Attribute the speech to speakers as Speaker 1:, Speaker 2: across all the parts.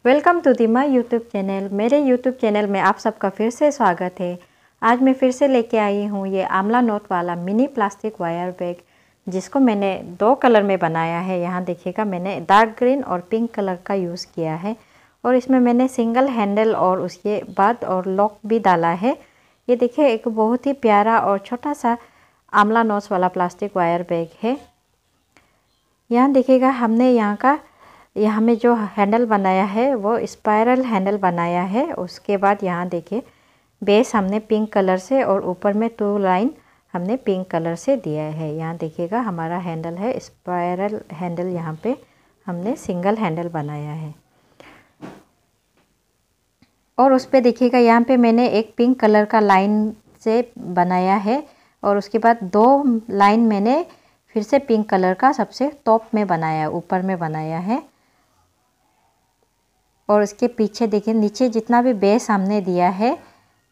Speaker 1: Welcome to the my YouTube channel. मेरे YouTube channel में आप सबका फिर से स्वागत है। आज मैं फिर से लेके आई हूँ ये आंवला नोट वाला मिनी प्लास्टिक वायर बैग, जिसको मैंने 2 कलर में बनाया है। यहाँ देखिएगा, मैंने डार्क ग्रीन और पिंक कलर का यूज़ किया है और इसमें मैंने सिंगल हैंडल और उसके बाद और लॉक भी डाला है। ये देखिए, एक बहुत ही प्यारा और छोटा सा आंवला नोट्स वाला प्लास्टिक वायर बैग है। यहाँ देखिएगा, हमने यहाँ में जो हैंडल बनाया है वो स्पाइरल हैंडल बनाया है। उसके बाद यहाँ देखिए, बेस हमने पिंक कलर से और ऊपर में 2 लाइन हमने पिंक कलर से दिया है। यहाँ देखिएगा, हमारा हैंडल है स्पाइरल हैंडल। यहाँ पे हमने सिंगल हैंडल बनाया है और उस पे देखिएगा, यहाँ पे मैंने एक पिंक कलर का लाइन से बनाया है और उसके बाद 2 लाइन मैंने फिर से पिंक कलर का सबसे टॉप में बनाया, ऊपर में बनाया है। और उसके पीछे देखिए, नीचे जितना भी बेस हमने दिया है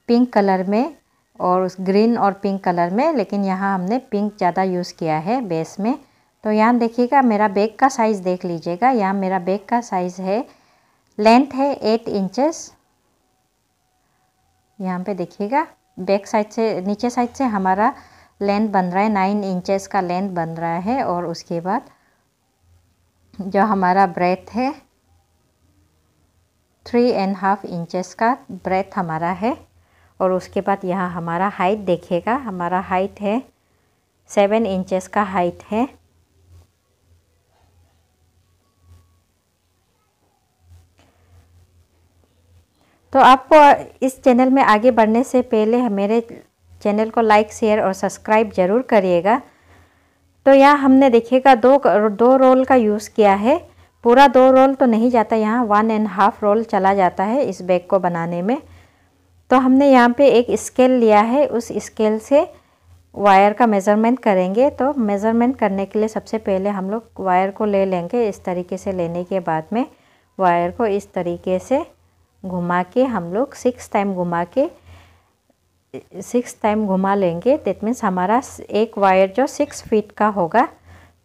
Speaker 1: पिंक कलर में और उस ग्रीन और पिंक कलर में, लेकिन यहाँ हमने पिंक ज़्यादा यूज़ किया है बेस में। तो यहाँ देखिएगा, मेरा बैग का साइज़ देख लीजिएगा। यहाँ मेरा बैग का साइज़ है, लेंथ है 8 इंचेस। यहाँ पे देखिएगा, बैक साइड से नीचे साइड से हमारा लेंथ बन रहा है 9 इंचेस का लेंथ बन रहा है। और उसके बाद जो हमारा ब्रेथ है 3.5 इंचेस का ब्रेथ हमारा है। और उसके बाद यहाँ हमारा हाइट देखिएगा, हमारा हाइट है 7 इंचेस का हाइट है। तो आपको इस चैनल में आगे बढ़ने से पहले मेरे चैनल को लाइक, शेयर और सब्सक्राइब ज़रूर करिएगा। तो यहाँ हमने देखिएगा 2 रोल का यूज़ किया है। पूरा 2 रोल तो नहीं जाता, यहाँ 1.5 रोल चला जाता है इस बैग को बनाने में। तो हमने यहाँ पे एक स्केल लिया है, उस स्केल से वायर का मेज़रमेंट करेंगे। तो मेज़रमेंट करने के लिए सबसे पहले हम लोग वायर को ले लेंगे। इस तरीके से लेने के बाद में वायर को इस तरीके से घुमा के हम लोग 6 टाइम घुमा लेंगे। दैट मीन्स हमारा एक वायर जो 6 फीट का होगा।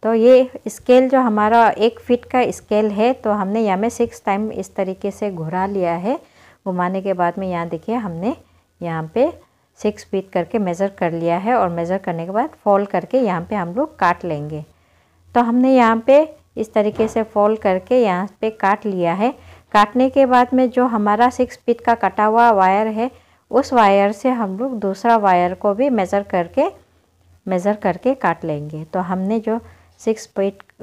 Speaker 1: तो ये स्केल जो हमारा 1 फीट का स्केल है, तो हमने यहाँ में 6 टाइम इस तरीके से घुरा लिया है। घुमाने के बाद में यहाँ देखिए, हमने यहाँ पे 6 फीट करके मेज़र कर लिया है और मेज़र करने के बाद फोल्ड करके यहाँ पे हम लोग काट लेंगे। तो हमने यहाँ पे इस तरीके से फोल्ड करके यहाँ पे काट लिया है। काटने के बाद में जो हमारा 6 फीट का कटा हुआ वायर है, उस वायर से हम लोग दूसरा वायर को भी मेज़र करके काट लेंगे। तो हमने जो 6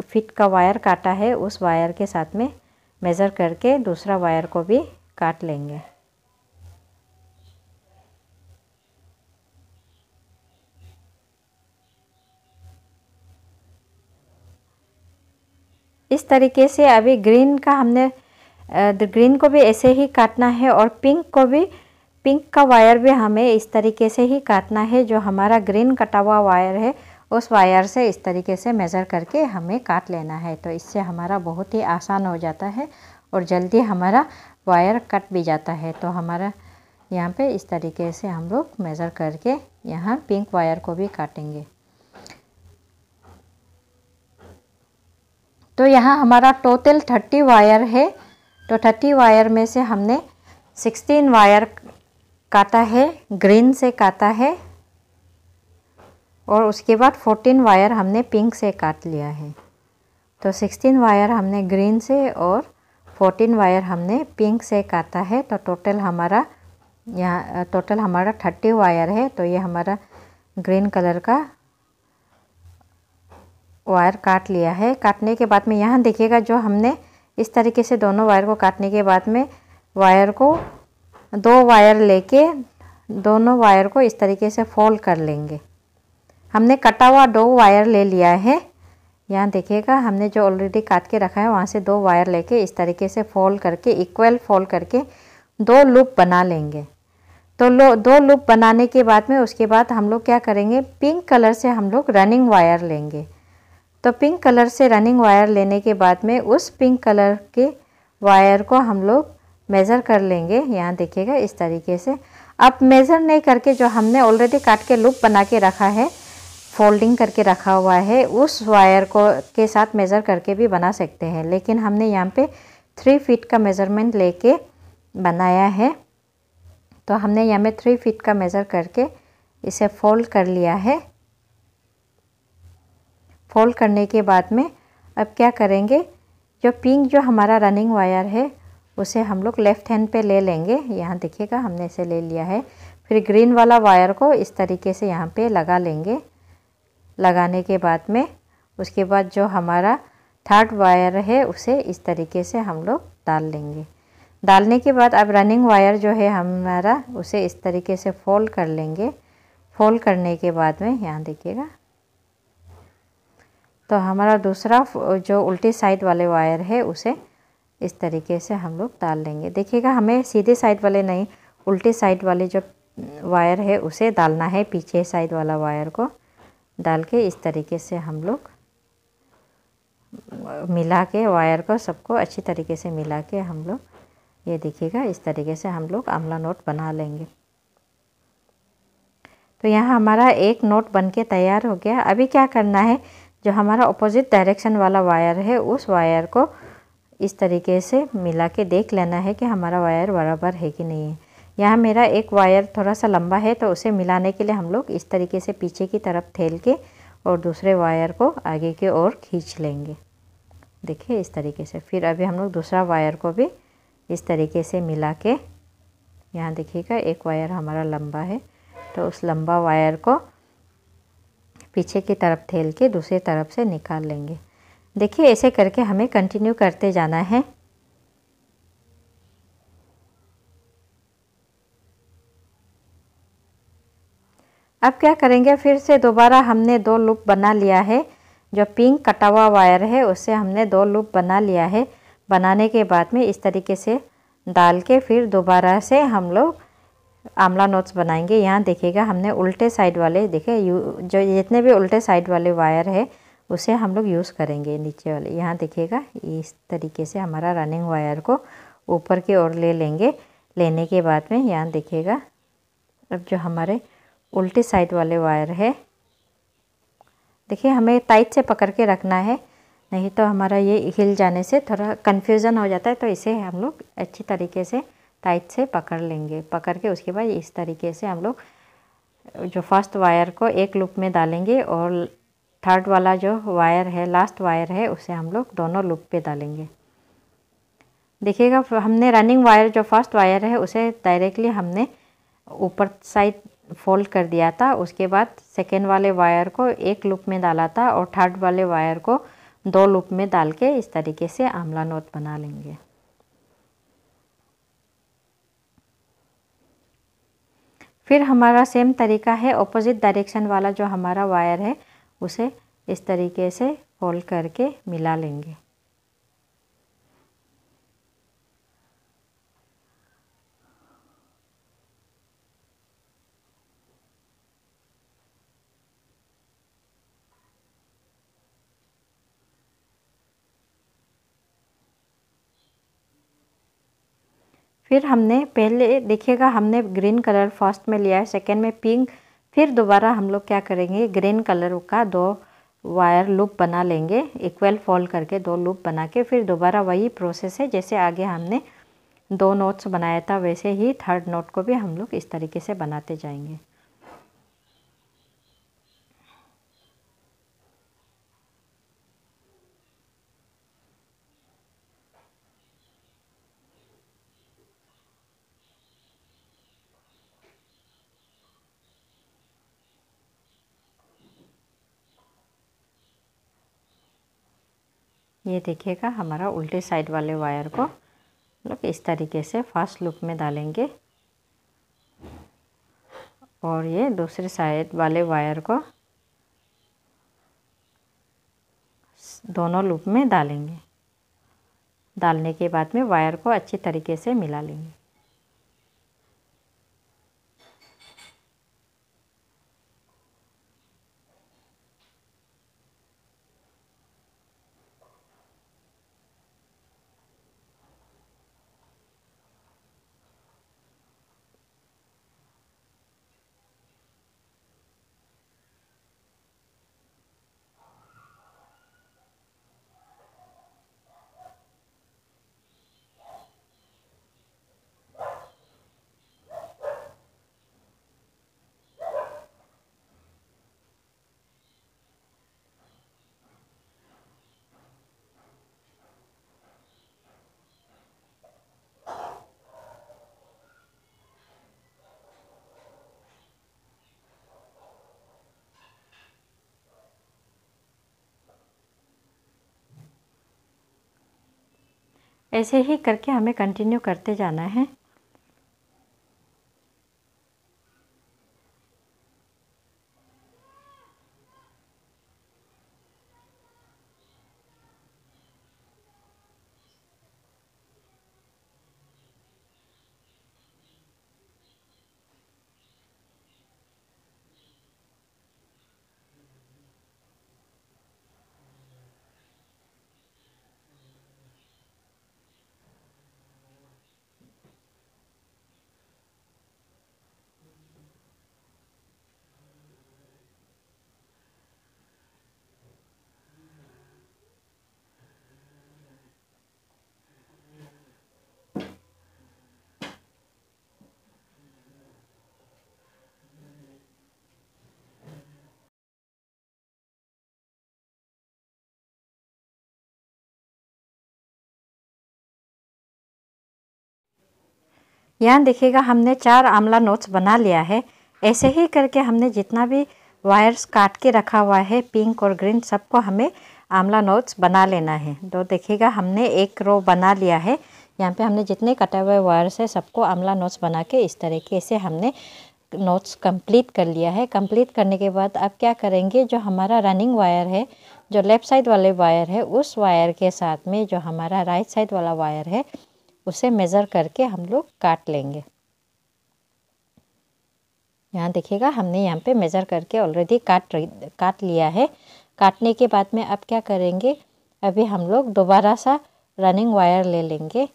Speaker 1: फीट का वायर काटा है, उस वायर के साथ में मेज़र करके दूसरा वायर को भी काट लेंगे। इस तरीके से अभी ग्रीन का हमने ग्रीन को भी ऐसे ही काटना है और पिंक का वायर भी हमें इस तरीके से ही काटना है। जो हमारा ग्रीन कटा हुआ वायर है, उस वायर से इस तरीके से मेज़र करके हमें काट लेना है। तो इससे हमारा बहुत ही आसान हो जाता है और जल्दी हमारा वायर कट भी जाता है। तो हमारा यहाँ पे इस तरीके से हम लोग मेज़र करके यहाँ पिंक वायर को भी काटेंगे। तो यहाँ हमारा टोटल 30 वायर है। तो 30 वायर में से हमने 16 वायर काटा है, ग्रीन से काटा है और उसके बाद 14 वायर हमने पिंक से काट लिया है। तो 16 वायर हमने ग्रीन से और 14 वायर हमने पिंक से काटा है। तो टोटल हमारा 30 वायर है। तो ये हमारा ग्रीन कलर का वायर काट लिया है। काटने के बाद में यहाँ देखिएगा, जो हमने इस तरीके से दोनों वायर को काटने के बाद में वायर को 2 वायर लेके दोनों वायर को इस तरीके से फोल्ड कर लेंगे। हमने कटा हुआ 2 वायर ले लिया है। यहाँ देखिएगा, हमने जो ऑलरेडी काट के रखा है वहाँ से 2 वायर लेके इस तरीके से फोल्ड करके इक्वल फोल्ड करके 2 लूप बना लेंगे। तो 2 लूप बनाने के बाद में उसके बाद हम लोग क्या करेंगे, पिंक कलर से हम लोग रनिंग वायर लेंगे। तो पिंक कलर से रनिंग वायर लेने के बाद में उस पिंक कलर के वायर को हम लोग मेज़र कर लेंगे। यहाँ देखिएगा, इस तरीके से। अब मेज़र नहीं करके जो हमने ऑलरेडी काट के लूप बना के रखा है, फोल्डिंग करके रखा हुआ है, उस वायर को के साथ मेज़र करके भी बना सकते हैं। लेकिन हमने यहाँ पे 3 फीट का मेज़रमेंट लेके बनाया है। तो हमने यहाँ में 3 फीट का मेज़र करके इसे फोल्ड कर लिया है। फोल्ड करने के बाद में अब क्या करेंगे, जो पिंक जो हमारा रनिंग वायर है उसे हम लोग लेफ़्ट हैंड पे ले लेंगे। यहाँ देखिएगा हमने इसे ले लिया है। फिर ग्रीन वाला वायर को इस तरीके से यहाँ पे लगा लेंगे। लगाने के बाद में उसके बाद जो हमारा थर्ड वायर है उसे इस तरीके से हम लोग डाल लेंगे। डालने के बाद अब रनिंग वायर जो है हमारा उसे इस तरीके से फोल्ड कर लेंगे। फोल्ड करने के बाद में यहाँ देखिएगा तो हमारा दूसरा जो उल्टी साइड वाले वायर है उसे इस तरीके से हम लोग डाल लेंगे। देखिएगा हमें सीधे साइड वाले नहीं, उल्टी साइड वाले जो वायर है उसे डालना है। पीछे साइड वाला वायर को डाल के इस तरीके से हम लोग मिला के वायर को सबको अच्छी तरीके से मिला के हम लोग ये देखिएगा इस तरीके से हम लोग आंवला नोट बना लेंगे। तो यहाँ हमारा एक नोट बनके तैयार हो गया। अभी क्या करना है, जो हमारा ऑपोजिट डायरेक्शन वाला वायर है उस वायर को इस तरीके से मिला के देख लेना है कि हमारा वायर बराबर है कि नहीं है। यहाँ मेरा एक वायर थोड़ा सा लंबा है तो उसे मिलाने के लिए हम लोग इस तरीके से पीछे की तरफ ठेल के और दूसरे वायर को आगे की ओर खींच लेंगे। देखिए इस तरीके से। फिर अभी हम लोग दूसरा वायर को भी इस तरीके से मिला के, यहाँ देखिएगा एक वायर हमारा लंबा है तो उस लंबा वायर को पीछे की तरफ ठेल के दूसरी तरफ से निकाल लेंगे। देखिए ऐसे करके हमें कंटिन्यू करते जाना है। अब क्या करेंगे, फिर से दोबारा हमने 2 लूप बना लिया है। जो पिंक कटा हुआ वायर है उससे हमने 2 लूप बना लिया है। बनाने के बाद में इस तरीके से डाल के फिर दोबारा से हम लोग आंवला नोट्स बनाएंगे। यहाँ देखिएगा हमने उल्टे साइड वाले, देखिए जो जितने भी उल्टे साइड वाले वायर है उसे हम लोग यूज़ करेंगे नीचे वाले। यहाँ देखिएगा इस तरीके से हमारा रनिंग वायर को ऊपर की ओर ले लेंगे। लेने के बाद में यहाँ देखिएगा अब जो हमारे उल्टे साइड वाले वायर है, देखिए हमें टाइट से पकड़ के रखना है, नहीं तो हमारा ये हिल जाने से थोड़ा कन्फ्यूज़न हो जाता है। तो इसे हम लोग अच्छी तरीके से टाइट से पकड़ लेंगे। पकड़ के उसके बाद इस तरीके से हम लोग जो फर्स्ट वायर को एक लूप में डालेंगे और थर्ड वाला जो वायर है, लास्ट वायर है, उसे हम लोग दोनों लूप पे डालेंगे। देखिएगा हमने रनिंग वायर जो फर्स्ट वायर है उसे डायरेक्टली हमने ऊपर साइड फोल्ड कर दिया था। उसके बाद सेकेंड वाले वायर को एक लूप में डाला था और थर्ड वाले वायर को 2 लूप में डाल के इस तरीके से आंवला नोट बना लेंगे। फिर हमारा सेम तरीका है, ऑपोजिट डायरेक्शन वाला जो हमारा वायर है उसे इस तरीके से फोल्ड करके मिला लेंगे। फिर हमने पहले देखिएगा हमने ग्रीन कलर फर्स्ट में लिया है, सेकेंड में पिंक, फिर दोबारा हम लोग क्या करेंगे, ग्रीन कलर का 2 वायर लूप बना लेंगे। इक्वल फोल्ड करके 2 लूप बना के फिर दोबारा वही प्रोसेस है जैसे आगे हमने 2 नोट्स बनाया था, वैसे ही थर्ड नोट को भी हम लोग इस तरीके से बनाते जाएंगे। ये देखिएगा हमारा उल्टे साइड वाले वायर को लोग इस तरीके से फर्स्ट लूप में डालेंगे और ये दूसरे साइड वाले वायर को दोनों लूप में डालेंगे। डालने के बाद में वायर को अच्छी तरीके से मिला लेंगे। ऐसे ही करके हमें कंटिन्यू करते जाना है। यहाँ देखिएगा हमने 4 आंवला नोट्स बना लिया है। ऐसे ही करके हमने जितना भी वायर्स काट के रखा हुआ है पिंक और ग्रीन, सबको हमें आंवला नोट्स बना लेना है। तो देखिएगा हमने एक रो बना लिया है। यहाँ पे हमने जितने कटे हुए वायर्स है सबको आंवला नोट्स बना के इस तरीके से हमने नोट्स कंप्लीट कर लिया है। कंप्लीट करने के बाद अब क्या करेंगे, जो हमारा रनिंग वायर है, जो लेफ़्ट साइड वाले वायर है, उस वायर के साथ में जो हमारा राइट साइड वाला वायर है उसे मेज़र करके हम लोग काट लेंगे। यहाँ देखिएगा हमने यहाँ पे मेज़र करके ऑलरेडी काट लिया है। काटने के बाद में अब क्या करेंगे, अभी हम लोग दोबारा सा रनिंग वायर ले लेंगे।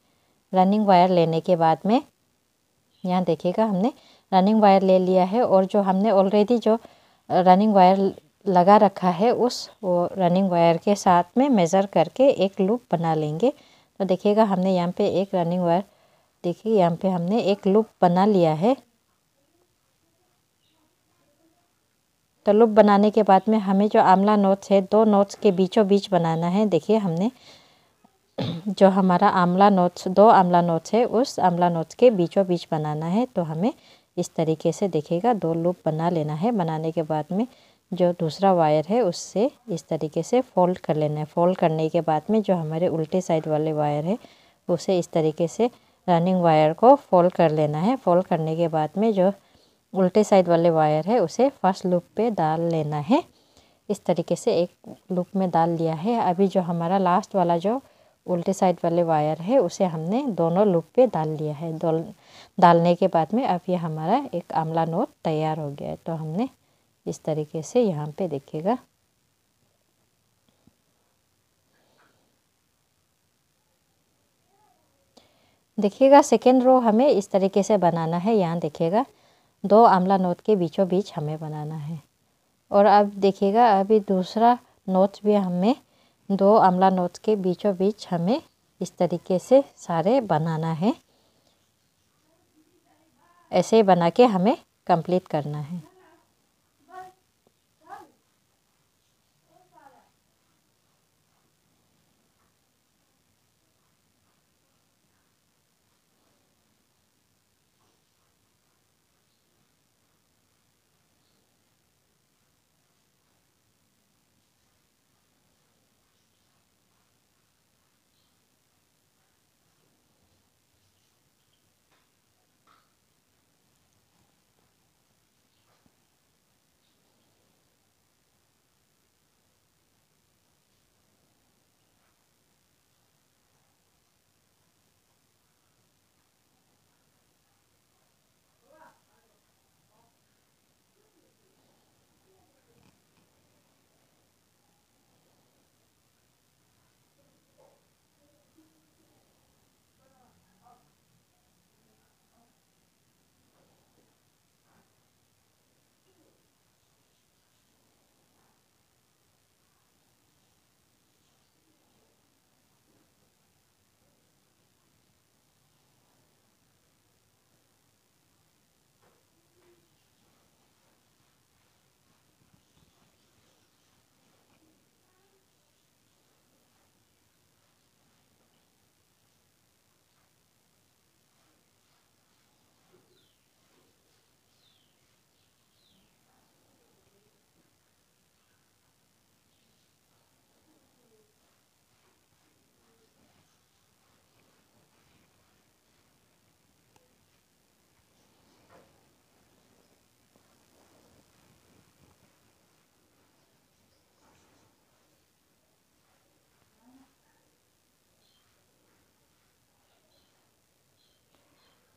Speaker 1: रनिंग वायर लेने के बाद में यहाँ देखिएगा हमने रनिंग वायर ले लिया है और जो हमने ऑलरेडी जो रनिंग वायर लगा रखा है उस वो रनिंग वायर के साथ में मेज़र करके एक लूप बना लेंगे। तो देखिएगा हमने यहाँ पे एक रनिंग वायर, देखिए यहाँ पे हमने एक लूप बना लिया है। तो लूप बनाने के बाद में हमें जो आंवला नोट्स है, 2 नोट्स के बीचों बीच बनाना है। देखिए हमने जो हमारा आंवला नोट्स, 2 आंवला नोट्स है, उस आंवला नोट्स के बीचों बीच बनाना है। तो हमें इस तरीके से देखिएगा 2 लूप बना लेना है। बनाने के बाद में जो दूसरा वायर है उससे इस तरीके से फोल्ड कर लेना है। फोल्ड करने के बाद में जो हमारे उल्टे साइड वाले वायर है उसे इस तरीके से रनिंग वायर को फोल्ड कर लेना है। फोल्ड करने के बाद में जो उल्टे साइड वाले वायर है उसे फर्स्ट लूप पे डाल लेना है। इस तरीके से एक लूप में डाल लिया है। अभी जो हमारा लास्ट वाला जो उल्टे साइड वाले वायर है उसे हमने दोनों लूप पे डाल लिया है। डालने के बाद में अब ये हमारा एक आंवला नोट तैयार हो गया है। तो हमने इस तरीके से यहाँ पे देखिएगा सेकेंड रो हमें इस तरीके से बनाना है। यहाँ देखिएगा 2 आंवला नोट के बीचों बीच हमें बनाना है। और अब देखिएगा अभी दूसरा नोट्स भी हमें 2 आंवला नोट्स के बीचों बीच हमें इस तरीके से सारे बनाना है। ऐसे बना के हमें कंप्लीट करना है।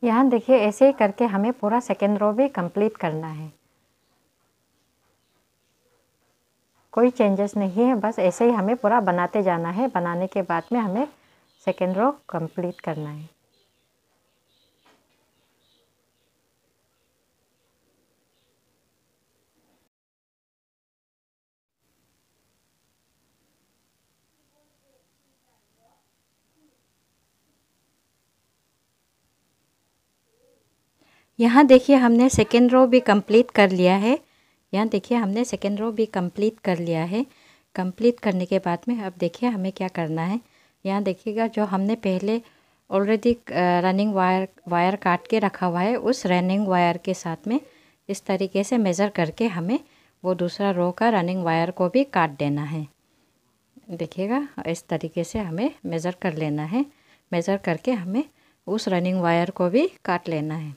Speaker 1: यहाँ देखिए ऐसे ही करके हमें पूरा सेकेंड रो भी कंप्लीट करना है। कोई चेंजेस नहीं है, बस ऐसे ही हमें पूरा बनाते जाना है। बनाने के बाद में हमें सेकेंड रो कंप्लीट करना है। यहाँ देखिए हमने सेकेंड रो भी कंप्लीट कर लिया है। यहाँ देखिए हमने सेकेंड रो भी कंप्लीट कर लिया है। कंप्लीट करने के बाद में अब देखिए हमें क्या करना है। यहाँ देखिएगा जो हमने पहले ऑलरेडी रनिंग वायर काट के रखा हुआ है, उस रनिंग वायर के साथ में इस तरीके से मेज़र करके हमें वो दूसरा रो का रनिंग वायर को भी काट देना है। देखिएगा इस तरीके से हमें मेज़र कर लेना है। मेज़र करके हमें उस रनिंग वायर को भी काट लेना है।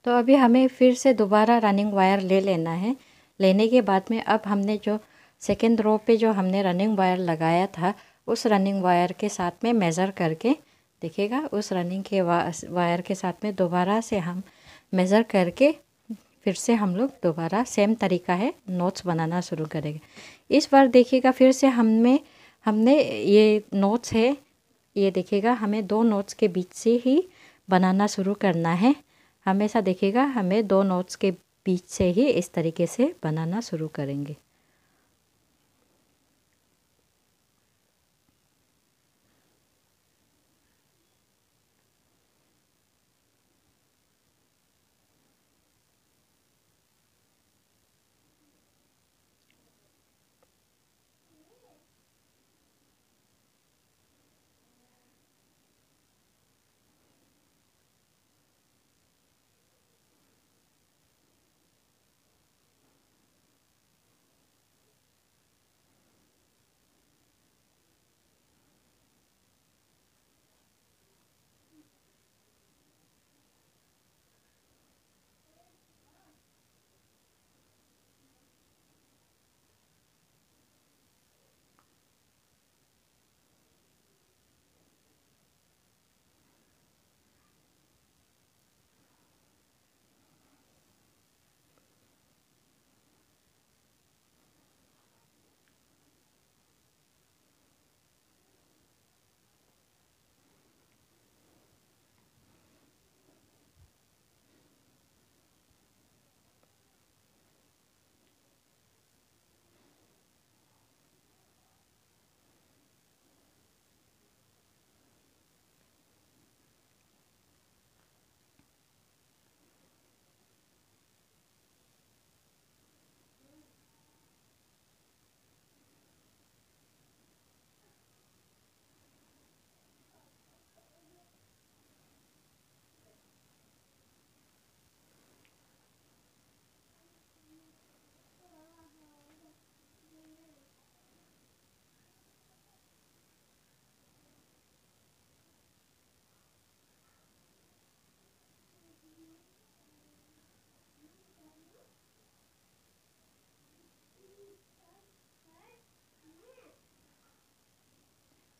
Speaker 1: तो अभी हमें फिर से दोबारा रनिंग वायर ले लेना है। लेने के बाद में अब हमने जो सेकेंड रो पे जो हमने रनिंग वायर लगाया था, उस रनिंग वायर के साथ में मेज़र करके देखिएगा, उस रनिंग के वायर के साथ में दोबारा से हम मेज़र करके फिर से हम लोग दोबारा सेम तरीका है नोट्स बनाना शुरू करेंगे। इस बार देखिएगा फिर से हमने ये नोट्स है, ये देखिएगा हमें दो नोट्स के बीच से ही बनाना शुरू करना है। हमेशा देखिएगा हमें दो नोट्स के बीच से ही इस तरीके से बनाना शुरू करेंगे।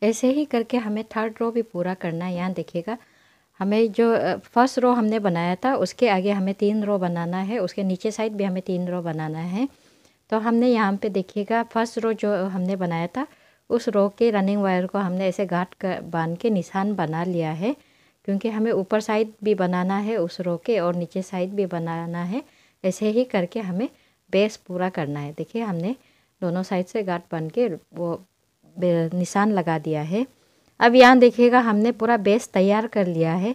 Speaker 1: ऐसे ही करके हमें थर्ड रो भी पूरा करना है। यहाँ देखिएगा हमें जो फर्स्ट रो हमने बनाया था उसके आगे हमें 3 रो बनाना है, उसके नीचे साइड भी हमें 3 रो बनाना है। तो हमने यहाँ पे देखिएगा फर्स्ट रो जो हमने बनाया था उस रो के रनिंग वायर को हमने ऐसे गांठ कर बांध के निशान बना लिया है, क्योंकि हमें ऊपर साइड भी बनाना है उस रो के और नीचे साइड भी बनाना है। ऐसे ही करके हमें बेस पूरा करना है। देखिए हमने दोनों साइड से गांठ बांध के वो निशान लगा दिया है। अब यहाँ देखिएगा हमने पूरा बेस तैयार कर लिया है।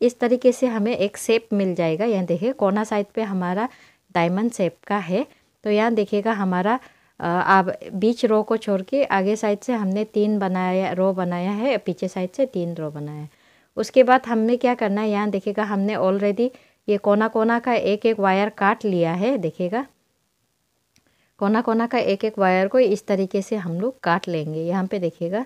Speaker 1: इस तरीके से हमें एक शेप मिल जाएगा। यहाँ देखिए कोना साइड पे हमारा डायमंड शेप का है। तो यहाँ देखिएगा हमारा अब बीच रो को छोड़ के आगे साइड से हमने 3 रो बनाया है, पीछे साइड से 3 रो बनाया है। उसके बाद हमें क्या करना है, यहाँ देखिएगा हमने ऑलरेडी ये कोना कोना का एक एक वायर काट लिया है। देखिएगा कोना कोना का एक एक वायर को इस तरीके से हम लोग काट लेंगे। यहाँ पे देखिएगा,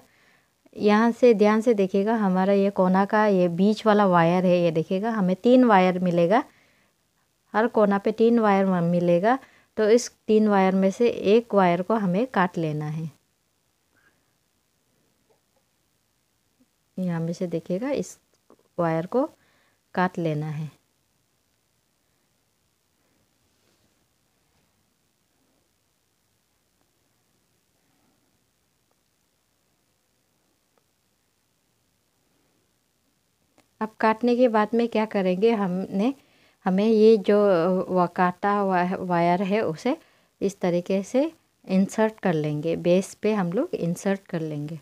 Speaker 1: यहाँ से ध्यान से देखिएगा हमारा ये कोना का ये बीच वाला वायर है। ये देखिएगा हमें 3 वायर मिलेगा, हर कोना पे 3 वायर मिलेगा। तो इस 3 वायर में से एक वायर को हमें काट लेना है। यहाँ में से देखिएगा इस वायर को काट लेना है। अब काटने के बाद में क्या करेंगे, हमें ये जो काटा वायर है उसे इस तरीके से इंसर्ट कर लेंगे, बेस पे हम लोग इंसर्ट कर लेंगे।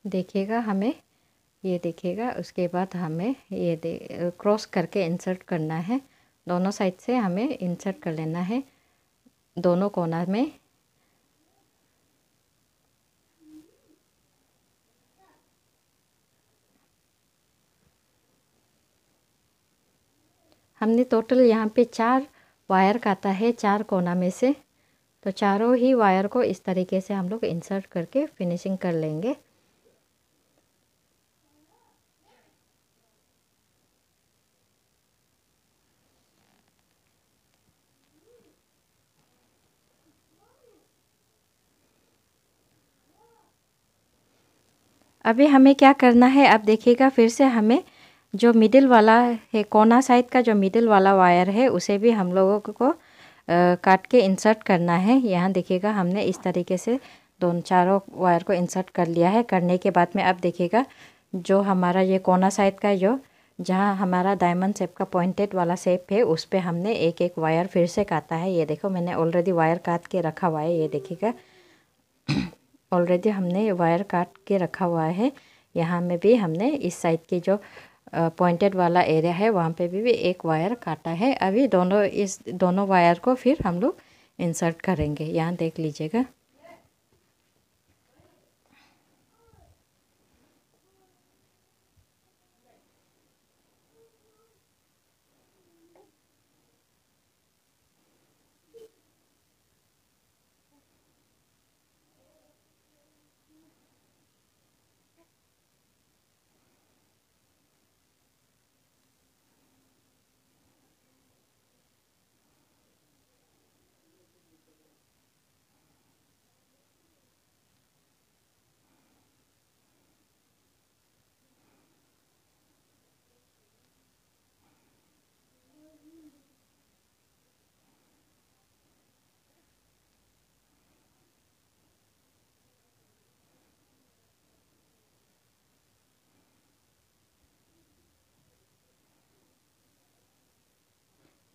Speaker 1: देखिएगा हमें ये देखिएगा, उसके बाद हमें ये क्रॉस करके इंसर्ट करना है। दोनों साइड से हमें इंसर्ट कर लेना है, दोनों कोना में। हमने टोटल यहाँ पे 4 वायर काटा है 4 कोना में से, तो चारों ही वायर को इस तरीके से हम लोग इंसर्ट करके फिनिशिंग कर लेंगे। अभी हमें क्या करना है, अब देखिएगा फिर से हमें जो मिडिल वाला है, कोना साइड का जो मिडिल वाला वायर है उसे भी हम लोगों को काट के इंसर्ट करना है। यहाँ देखिएगा हमने इस तरीके से दोनों चारों वायर को इंसर्ट कर लिया है। करने के बाद में अब देखिएगा जो हमारा ये कोना साइड का जो जहाँ हमारा डायमंड शेप का पॉइंटेड वाला शेप है उस पे हमने एक एक वायर फिर से काटा है। ये देखो मैंने ऑलरेडी वायर काट के रखा हुआ है, ये देखिएगा ऑलरेडी हमने वायर काट के रखा हुआ है। यहाँ में भी हमने इस साइड के जो पॉइंटेड वाला एरिया है वहाँ पे भी एक वायर काटा है। अभी इस दोनों वायर को फिर हम लोग इंसर्ट करेंगे। यहाँ देख लीजिएगा।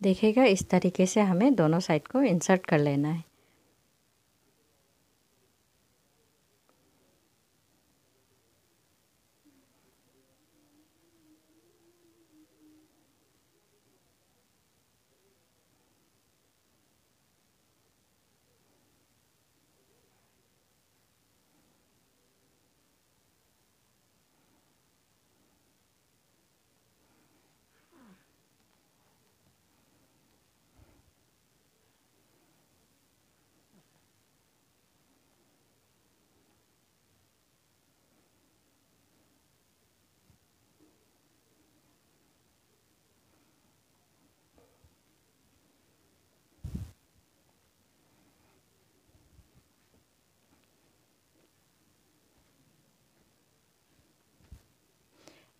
Speaker 1: देखिएगा इस तरीके से हमें दोनों साइड को इंसर्ट कर लेना है।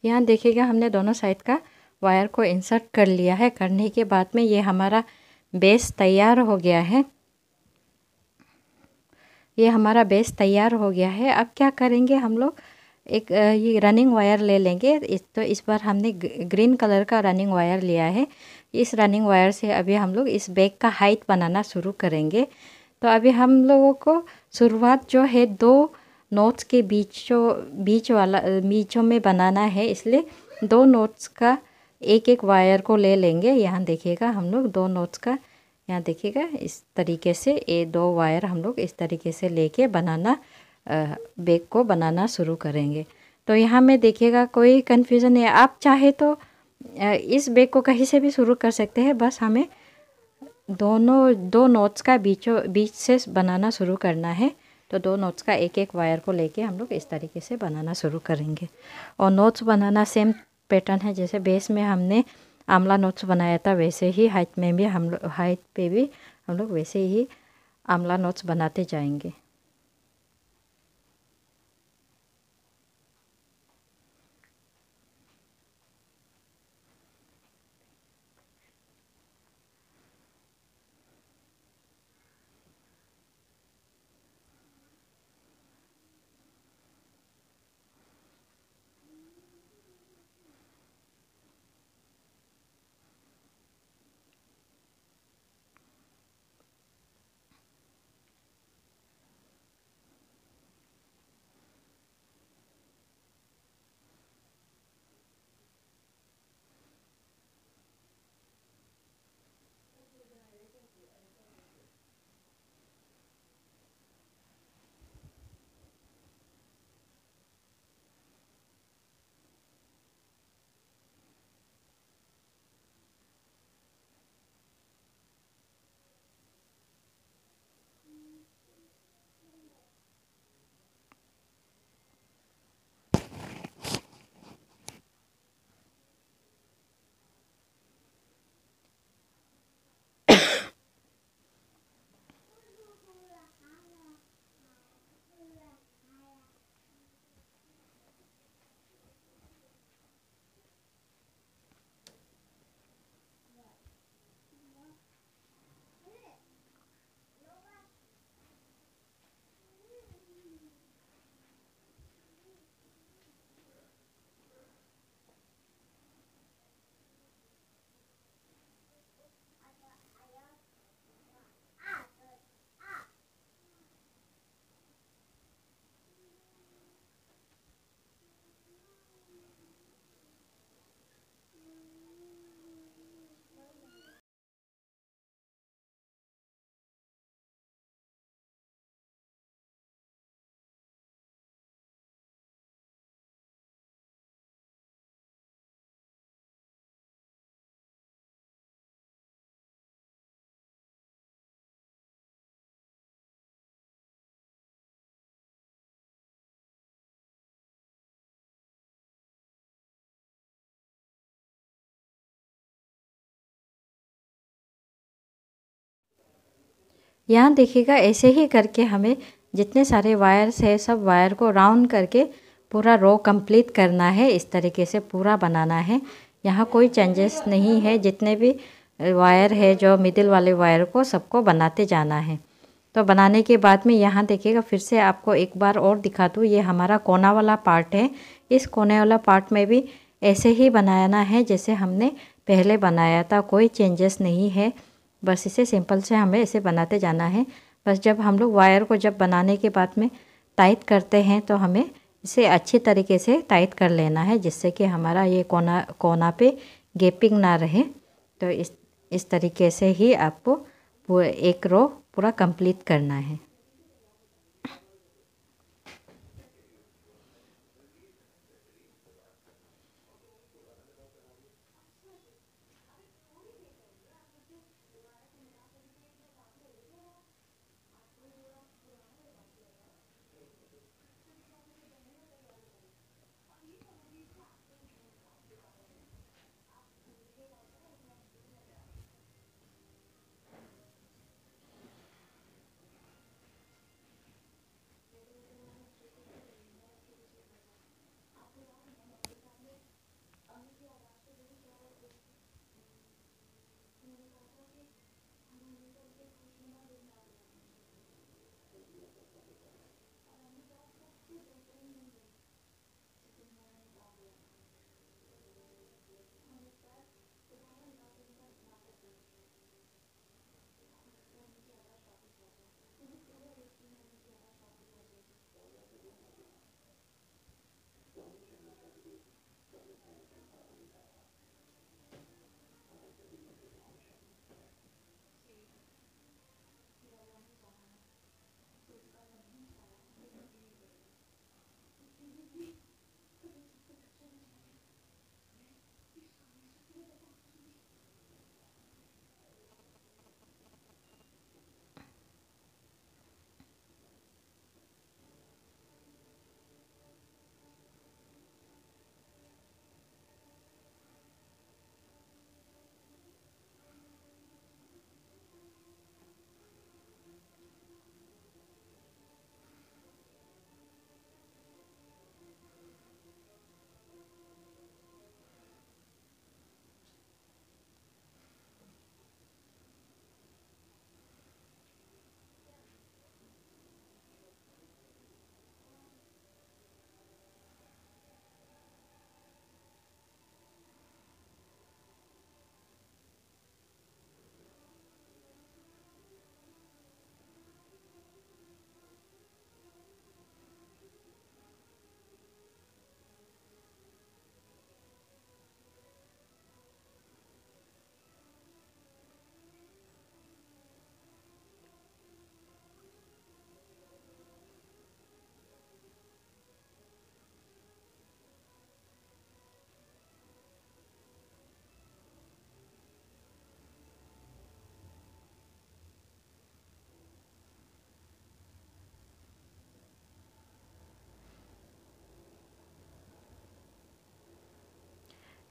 Speaker 1: यहाँ देखिएगा हमने दोनों साइड का वायर को इंसर्ट कर लिया है। करने के बाद में ये हमारा बेस तैयार हो गया है। ये हमारा बेस तैयार हो गया है। अब क्या करेंगे हम लोग, एक ये रनिंग वायर ले लेंगे। इस बार हमने ग्रीन कलर का रनिंग वायर लिया है। इस रनिंग वायर से अभी हम लोग इस बैग का हाइट बनाना शुरू करेंगे। तो अभी हम लोगों को शुरुआत जो है 2 नोट्स के बीचों में बनाना है, इसलिए दो नोट्स का एक एक वायर को ले लेंगे। यहाँ देखिएगा हम लोग दो नोट्स का, यहाँ देखिएगा इस तरीके से ये दो वायर हम लोग इस तरीके से लेके बनाना बैग को बनाना शुरू करेंगे। तो यहाँ में देखिएगा कोई कन्फ्यूज़न नहीं है, आप चाहे तो इस बैग को कहीं से भी शुरू कर सकते हैं। बस हमें दो नोट्स का बीच से बनाना शुरू करना है। तो दो नोट्स का एक एक वायर को लेके हम लोग इस तरीके से बनाना शुरू करेंगे। और नोट्स बनाना सेम पैटर्न है, जैसे बेस में हमने आंवला नोट्स बनाया था वैसे ही हाइट में भी हाइट पे भी हम लोग वैसे ही आंवला नोट्स बनाते जाएंगे। यहाँ देखिएगा ऐसे ही करके हमें जितने सारे वायर्स है सब वायर को राउंड करके पूरा रो कंप्लीट करना है। इस तरीके से पूरा बनाना है, यहाँ कोई चेंजेस नहीं है। जितने भी वायर है जो मिडिल वाले वायर को सबको बनाते जाना है। तो बनाने के बाद में यहाँ देखिएगा फिर से आपको एक बार और दिखा दूँ, ये हमारा कोना वाला पार्ट है। इस कोने वाला पार्ट में भी ऐसे ही बनाना है जैसे हमने पहले बनाया था, कोई चेंजेस नहीं है। बस इसे सिंपल से हमें इसे बनाते जाना है। बस जब हम लोग वायर को जब बनाने के बाद में टाइट करते हैं तो हमें इसे अच्छी तरीके से टाइट कर लेना है, जिससे कि हमारा ये कोना पे गैपिंग ना रहे। तो इस तरीके से ही आपको पूरा एक रो पूरा कंप्लीट करना है।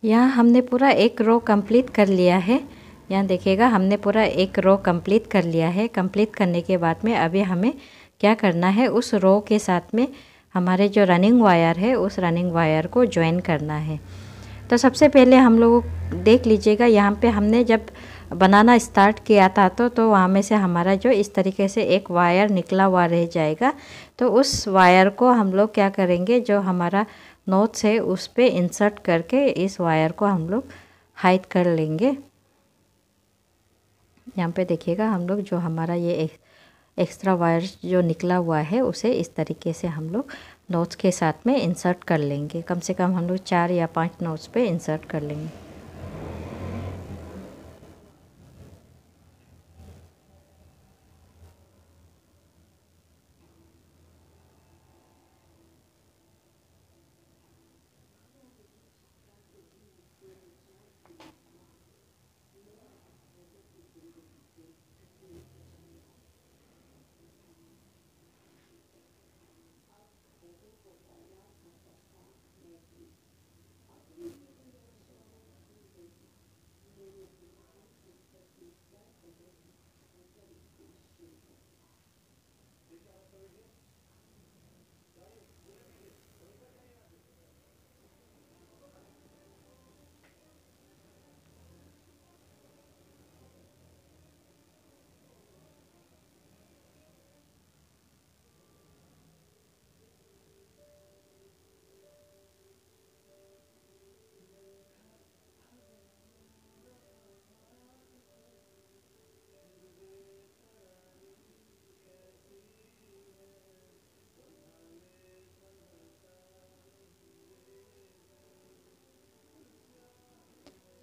Speaker 1: यहाँ हमने पूरा एक रो कंप्लीट कर लिया है। यहाँ देखिएगा हमने पूरा एक रो कंप्लीट कर लिया है। कंप्लीट करने के बाद में अभी हमें क्या करना है, उस रो के साथ में हमारे जो रनिंग वायर है उस रनिंग वायर को ज्वाइन करना है। तो सबसे पहले हम लोग देख लीजिएगा, यहाँ पे हमने जब बनाना स्टार्ट किया था तो वहाँ में से हमारा जो इस तरीके से एक वायर निकला हुआ रह जाएगा। तो उस वायर को हम लोग क्या करेंगे, जो हमारा नोट्स है उस पे इंसर्ट करके इस वायर को हम लोग हाइड कर लेंगे। यहाँ पे देखिएगा हम लोग जो हमारा ये एक्स्ट्रा वायर जो निकला हुआ है उसे इस तरीके से हम लोग नोट्स के साथ में इंसर्ट कर लेंगे। कम से कम हम लोग 4 या 5 नोट्स पे इंसर्ट कर लेंगे।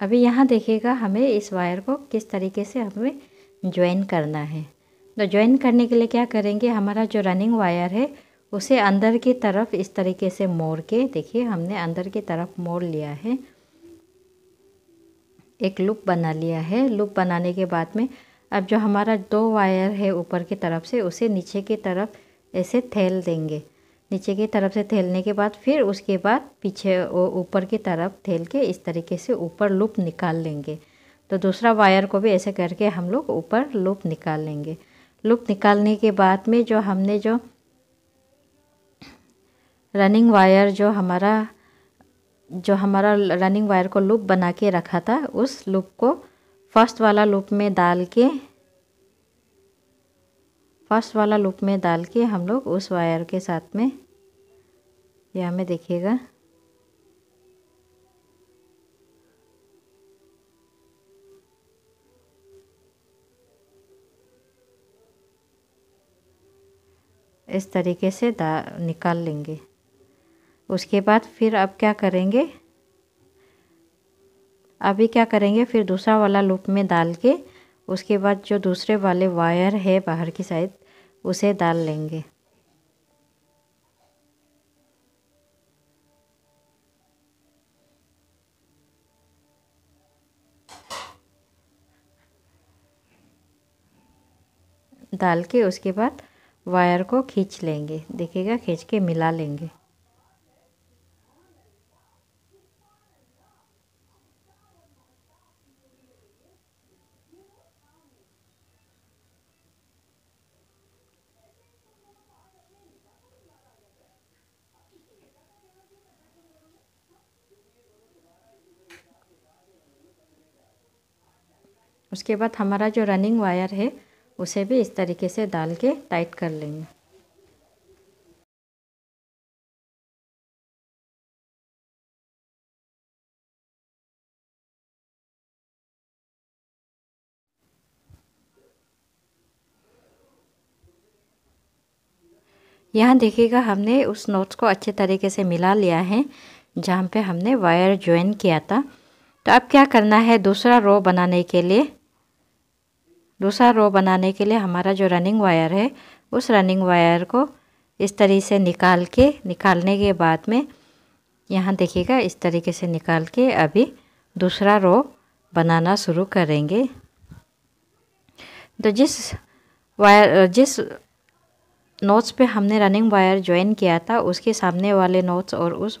Speaker 1: अभी यहाँ देखिएगा हमें इस वायर को किस तरीके से हमें ज्वाइन करना है। तो ज्वाइन करने के लिए क्या करेंगे, हमारा जो रनिंग वायर है उसे अंदर की तरफ इस तरीके से मोड़ के, देखिए हमने अंदर की तरफ मोड़ लिया है, एक लूप बना लिया है। लूप बनाने के बाद में अब जो हमारा 2 वायर है ऊपर की तरफ से उसे नीचे की तरफ ऐसे थेल देंगे। नीचे की तरफ से थेलने के बाद फिर उसके बाद पीछे ऊपर की तरफ थेल के इस तरीके से ऊपर लूप निकाल लेंगे। तो दूसरा वायर को भी ऐसे करके हम लोग ऊपर लूप निकाल लेंगे। लूप निकालने के बाद में जो हमने जो रनिंग वायर जो हमारा रनिंग वायर को लूप बना के रखा था, उस लूप को फर्स्ट वाला लूप में डाल के हम लोग उस वायर के साथ में, यहाँ में देखिएगा इस तरीके से निकाल लेंगे। उसके बाद फिर अब क्या करेंगे, फिर दूसरा वाला लूप में डाल के उसके बाद जो दूसरे वाले वायर है बाहर की साइड उसे डाल लेंगे। डाल के उसके बाद वायर को खींच लेंगे, देखिएगा खींच के मिला लेंगे। उसके बाद हमारा जो रनिंग वायर है उसे भी इस तरीके से डाल के टाइट कर लेंगे। यहाँ देखिएगा हमने उस नोट्स को अच्छे तरीके से मिला लिया है जहाँ पे हमने वायर ज्वाइन किया था। तो अब क्या करना है, दूसरा रो बनाने के लिए हमारा जो रनिंग वायर है उस रनिंग वायर को इस तरीके से निकालने के बाद में यहाँ देखिएगा इस तरीके से निकाल के अभी दूसरा रो बनाना शुरू करेंगे। तो जिस नोट्स पे हमने रनिंग वायर ज्वाइन किया था उसके सामने वाले नोट्स और उस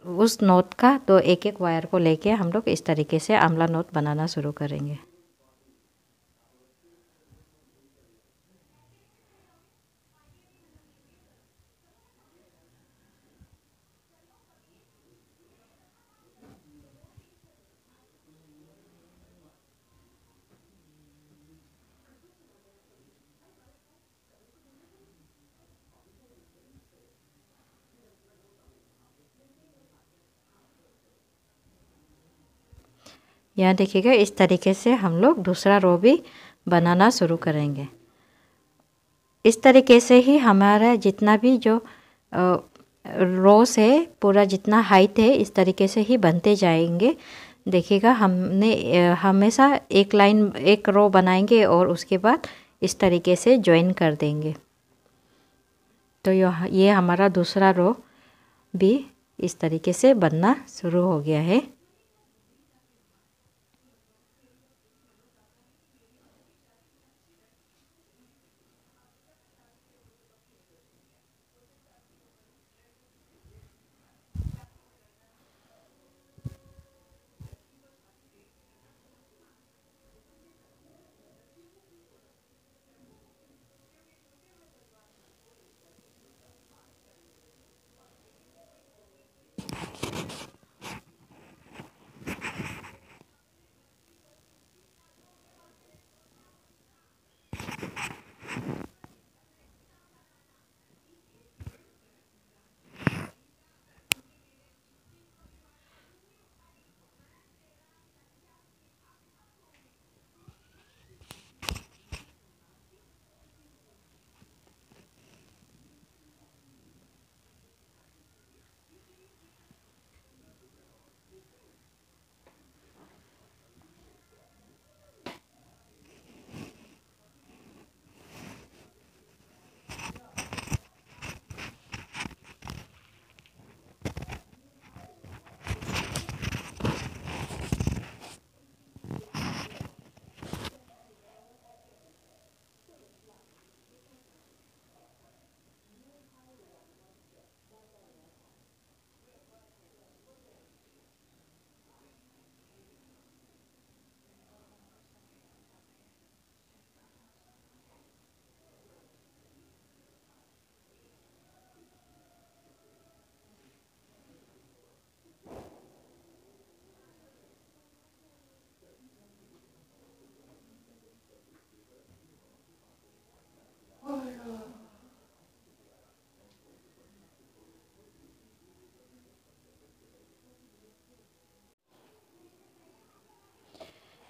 Speaker 1: उस नोट का तो एक एक वायर को लेके हम लोग इस तरीके से आंवला नोट बनाना शुरू करेंगे। यहाँ देखिएगा इस तरीके से हम लोग दूसरा रो भी बनाना शुरू करेंगे। इस तरीके से ही हमारा जितना भी जो रोस है पूरा जितना हाइट है इस तरीके से ही बनते जाएंगे। देखिएगा हमने हमेशा एक लाइन एक रो बनाएंगे और उसके बाद इस तरीके से ज्वाइन कर देंगे। तो ये हमारा दूसरा रो भी इस तरीके से बनना शुरू हो गया है।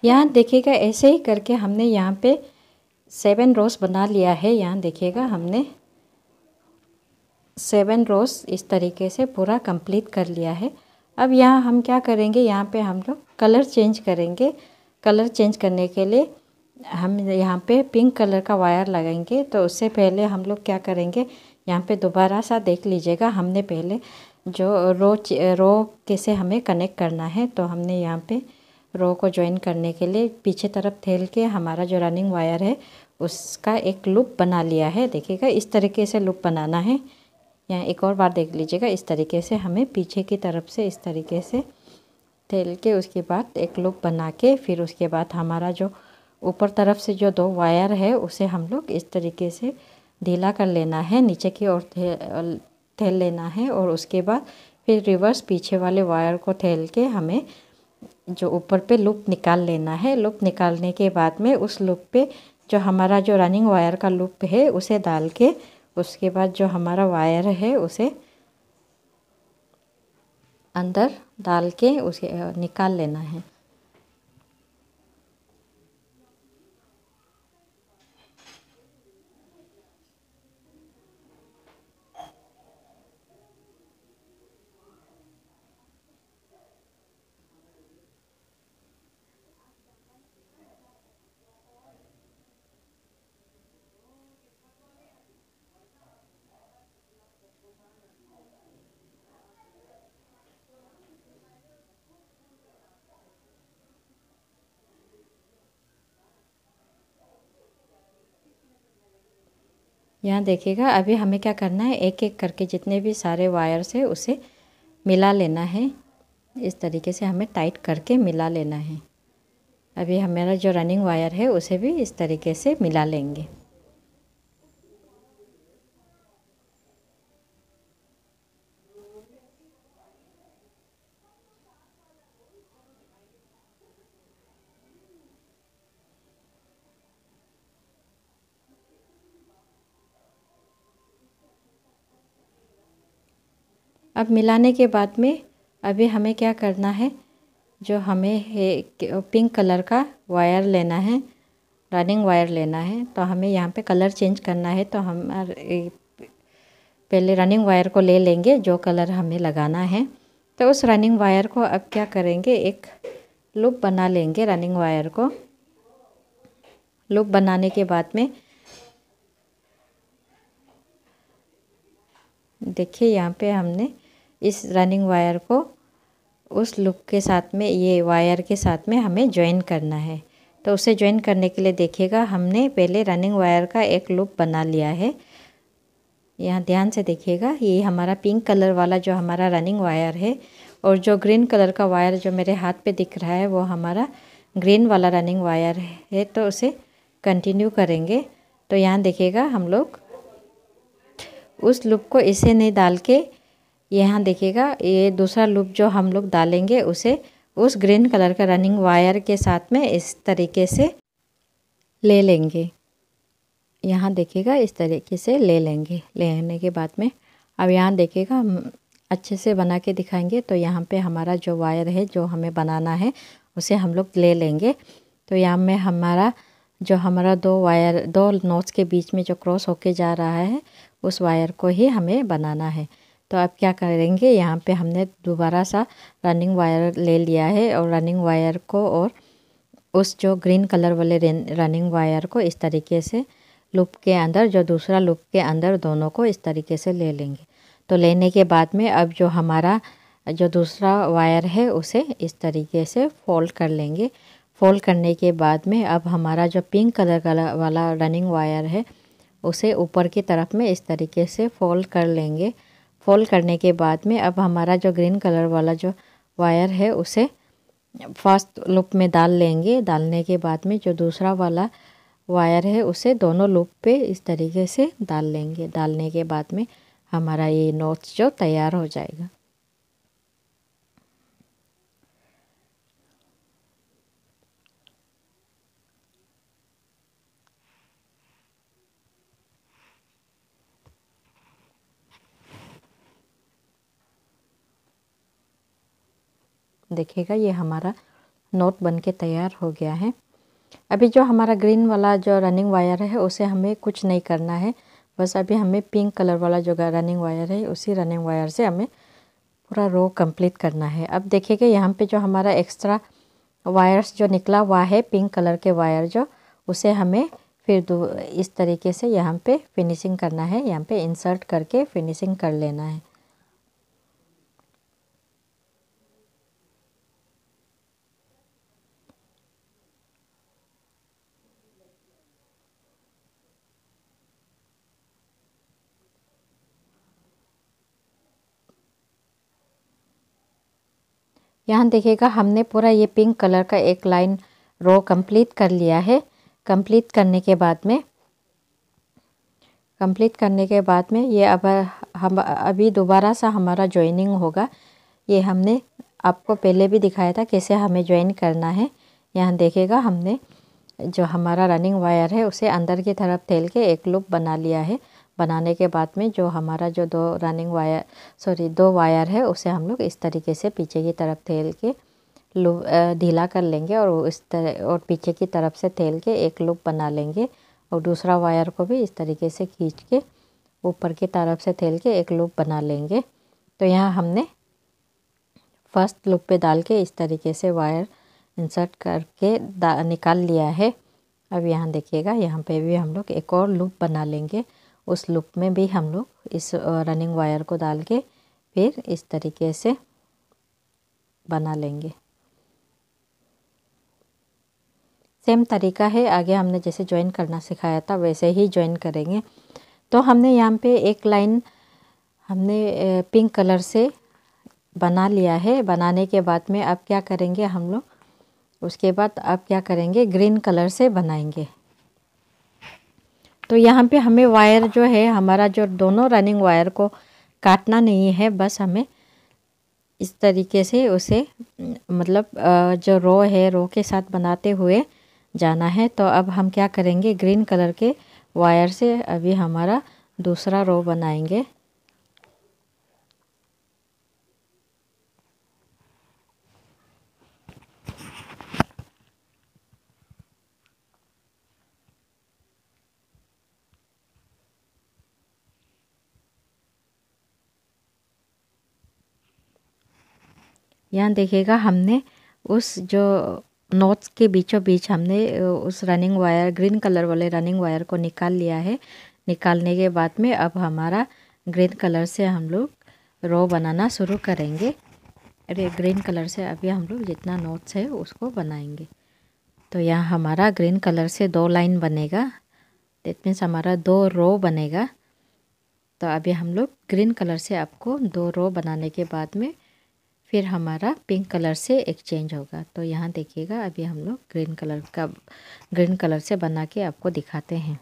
Speaker 1: यहाँ देखिएगा ऐसे ही करके हमने यहाँ पे 7 रोज बना लिया है। यहाँ देखिएगा हमने 7 रोज इस तरीके से पूरा कंप्लीट कर लिया है। अब यहाँ हम क्या करेंगे, यहाँ पे हम लोग कलर चेंज करेंगे। कलर चेंज करने के लिए हम यहाँ पे पिंक कलर का वायर लगाएंगे। तो उससे पहले हम लोग क्या करेंगे, यहाँ पे दोबारा सा देख लीजिएगा हमने पहले जो रो कैसे हमें कनेक्ट करना है। तो हमने यहाँ पे रो को ज्वाइन करने के लिए पीछे तरफ ठेल के हमारा जो रनिंग वायर है उसका एक लूप बना लिया है। देखिएगा इस तरीके से लूप बनाना है। यहाँ एक और बार देख लीजिएगा, इस तरीके से हमें पीछे की तरफ से इस तरीके से ठेल के उसके बाद एक लूप बना के फिर उसके बाद हमारा जो ऊपर तरफ से जो 2 वायर है उसे हम लोग इस तरीके से ढीला कर लेना है, नीचे की ओर ठेल लेना है और उसके बाद फिर रिवर्स पीछे वाले वायर को ठेल के हमें जो ऊपर पे लूप निकाल लेना है। लूप निकालने के बाद में उस लूप पे जो हमारा जो रनिंग वायर का लूप है उसे डाल के उसके बाद जो हमारा वायर है उसे अंदर डाल के उसे निकाल लेना है। यहाँ देखिएगा अभी हमें क्या करना है, एक एक करके जितने भी सारे वायर्स है उसे मिला लेना है। इस तरीके से हमें टाइट करके मिला लेना है। अभी हमारा जो रनिंग वायर है उसे भी इस तरीके से मिला लेंगे। अब मिलाने के बाद में अभी हमें क्या करना है, जो हमें पिंक कलर का वायर लेना है, रनिंग वायर लेना है। तो हमें यहाँ पे कलर चेंज करना है। तो हम पहले रनिंग वायर को ले लेंगे जो कलर हमें लगाना है। तो उस रनिंग वायर को अब क्या करेंगे, एक लूप बना लेंगे। रनिंग वायर को लूप बनाने के बाद में देखिए यहाँ पे हमने इस रनिंग वायर को उस लूप के साथ में, ये वायर के साथ में हमें ज्वाइन करना है। तो उसे ज्वाइन करने के लिए देखिएगा हमने पहले रनिंग वायर का एक लूप बना लिया है। यहाँ ध्यान से देखिएगा, ये हमारा पिंक कलर वाला जो हमारा रनिंग वायर है और जो ग्रीन कलर का वायर जो मेरे हाथ पे दिख रहा है वो हमारा ग्रीन वाला रनिंग वायर है। तो उसे कंटिन्यू करेंगे। तो यहाँ देखिएगा हम लोग उस लूप को इसे नहीं डाल के, यहाँ देखिएगा ये दूसरा लूप जो हम लोग डालेंगे उसे उस ग्रीन कलर का रनिंग वायर के साथ में इस तरीके से ले लेंगे। यहाँ देखिएगा इस तरीके से ले लेंगे। लेने के बाद में अब यहाँ देखिएगा हम अच्छे से बना के दिखाएंगे। तो यहाँ पे हमारा जो वायर है जो हमें बनाना है उसे हम लोग ले लेंगे। तो यहाँ में हमारा दो वायर, दो नोट्स के बीच में जो क्रॉस होके जा रहा है उस वायर को ही हमें बनाना है। तो अब क्या करेंगे, यहाँ पे हमने दोबारा सा रनिंग वायर ले लिया है और रनिंग वायर को और उस जो ग्रीन कलर वाले रनिंग वायर को इस तरीके से लूप के अंदर, जो दूसरा लूप के अंदर, दोनों को इस तरीके से ले लेंगे। तो लेने के बाद में अब जो हमारा जो दूसरा वायर है उसे इस तरीके से फोल्ड कर लेंगे। फोल्ड करने के बाद में अब हमारा जो पिंक कलर वाला रनिंग वायर है उसे ऊपर की तरफ में इस तरीके से फोल्ड कर लेंगे। फोल्ड करने के बाद में अब हमारा जो ग्रीन कलर वाला जो वायर है उसे फर्स्ट लूप में डाल लेंगे। डालने के बाद में जो दूसरा वाला वायर है उसे दोनों लूप पे इस तरीके से डाल लेंगे। डालने के बाद में हमारा ये नोट्स जो तैयार हो जाएगा। देखिएगा ये हमारा नोट बन के तैयार हो गया है। अभी जो हमारा ग्रीन वाला जो रनिंग वायर है उसे हमें कुछ नहीं करना है, बस अभी हमें पिंक कलर वाला जो रनिंग वायर है उसी रनिंग वायर से हमें पूरा रो कंप्लीट करना है। अब देखिएगा यहाँ पे जो हमारा एक्स्ट्रा वायर्स जो निकला हुआ है पिंक कलर के वायर जो, उसे हमें फिर इस तरीके से यहाँ पे फिनिशिंग करना है। यहाँ पे इंसर्ट करके फिनिशिंग कर लेना है। यहाँ देखिएगा हमने पूरा ये पिंक कलर का एक लाइन रो कंप्लीट कर लिया है। कंप्लीट करने के बाद में ये अब हम अभी दोबारा सा हमारा ज्वाइनिंग होगा। ये हमने आपको पहले भी दिखाया था कैसे हमें ज्वाइन करना है। यहाँ देखिएगा हमने जो हमारा रनिंग वायर है उसे अंदर की तरफ ठेल के एक लूप बना लिया है। बनाने के बाद में जो हमारा जो दो वायर है उसे हम लोग इस तरीके से पीछे की तरफ ठेल के लूप ढीला कर लेंगे और इस तरह और पीछे की तरफ से ठेल के एक लूप बना लेंगे और दूसरा वायर को भी इस तरीके से खींच के ऊपर की तरफ से ठेल के एक लूप बना लेंगे। तो यहाँ हमने फर्स्ट लूप पे डाल के इस तरीके से वायर इंसर्ट करके निकाल लिया है। अब यहाँ देखिएगा यहाँ पे भी हम लोग एक और लूप बना लेंगे। उस लूप में भी हम लोग इस रनिंग वायर को डाल के फिर इस तरीके से बना लेंगे। सेम तरीका है, आगे हमने जैसे ज्वाइन करना सिखाया था वैसे ही ज्वाइन करेंगे। तो हमने यहाँ पे एक लाइन हमने पिंक कलर से बना लिया है। बनाने के बाद में अब क्या करेंगे हम लोग, उसके बाद अब क्या करेंगे, ग्रीन कलर से बनाएंगे। तो यहाँ पे हमें वायर जो है, हमारा जो दोनों रनिंग वायर को काटना नहीं है, बस हमें इस तरीके से उसे मतलब जो रो है, रो के साथ बनाते हुए जाना है। तो अब हम क्या करेंगे, ग्रीन कलर के वायर से अभी हमारा दूसरा रो बनाएंगे। यहाँ देखिएगा हमने उस जो नोट्स के बीचों बीच हमने उस रनिंग वायर, ग्रीन कलर वाले रनिंग वायर को निकाल लिया है। निकालने के बाद में अब हमारा ग्रीन कलर से हम लोग रो बनाना शुरू करेंगे। अरे ग्रीन कलर से अभी हम लोग जितना नोट्स है उसको बनाएंगे। तो यहाँ हमारा ग्रीन कलर से 2 लाइन बनेगा, दैट मीन्स हमारा 2 रो बनेगा। तो अभी हम लोग ग्रीन कलर से आपको 2 रो बनाने के बाद में फिर हमारा पिंक कलर से एक्सचेंज होगा। तो यहाँ देखिएगा अभी हम लोग ग्रीन कलर से बना के आपको दिखाते हैं।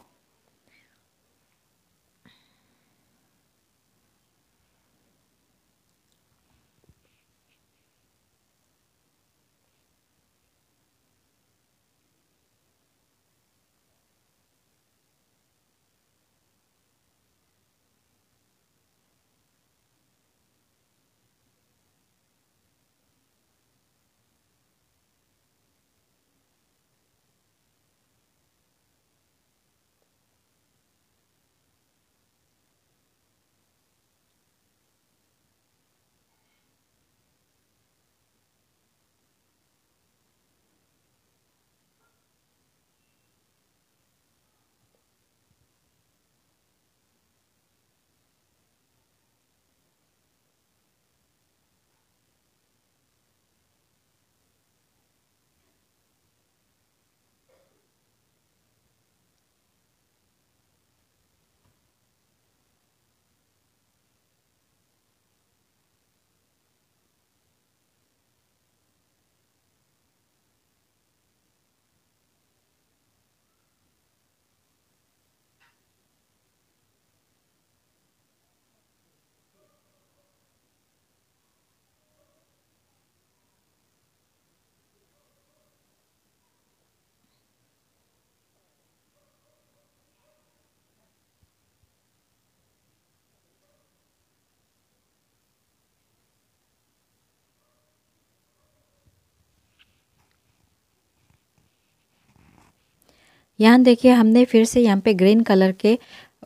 Speaker 1: यहाँ देखिए हमने फिर से यहाँ पे ग्रीन कलर के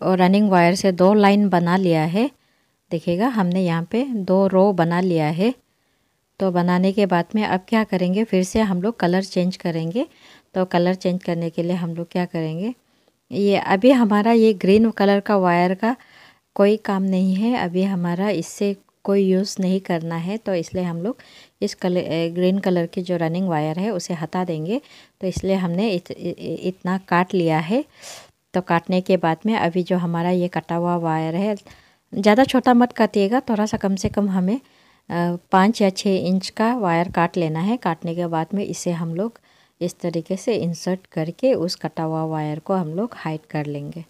Speaker 1: रनिंग वायर से 2 लाइन बना लिया है। देखिएगा हमने यहाँ पे 2 रो बना लिया है। तो बनाने के बाद में अब क्या करेंगे, फिर से हम लोग कलर चेंज करेंगे। तो कलर चेंज करने के लिए हम लोग क्या करेंगे, ये अभी हमारा ये ग्रीन कलर का वायर का कोई काम नहीं है, अभी हमारा इससे कोई यूज़ नहीं करना है। तो इसलिए हम लोग इस ग्रीन कलर की जो रनिंग वायर है उसे हटा देंगे। तो इसलिए हमने इतना काट लिया है। तो काटने के बाद में अभी जो हमारा ये कटा हुआ वायर है, ज़्यादा छोटा मत काटिएगा, थोड़ा सा कम से कम हमें 5 या 6 इंच का वायर काट लेना है। काटने के बाद में इसे हम लोग इस तरीके से इंसर्ट करके उस कटा हुआ वायर को हम लोग हाइड कर लेंगे।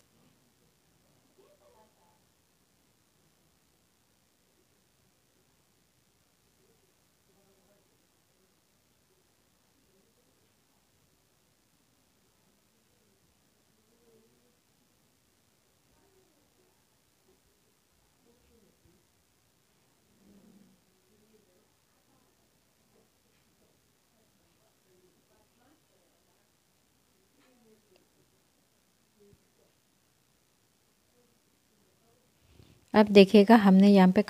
Speaker 1: अब देखिएगा हमने यहाँ पे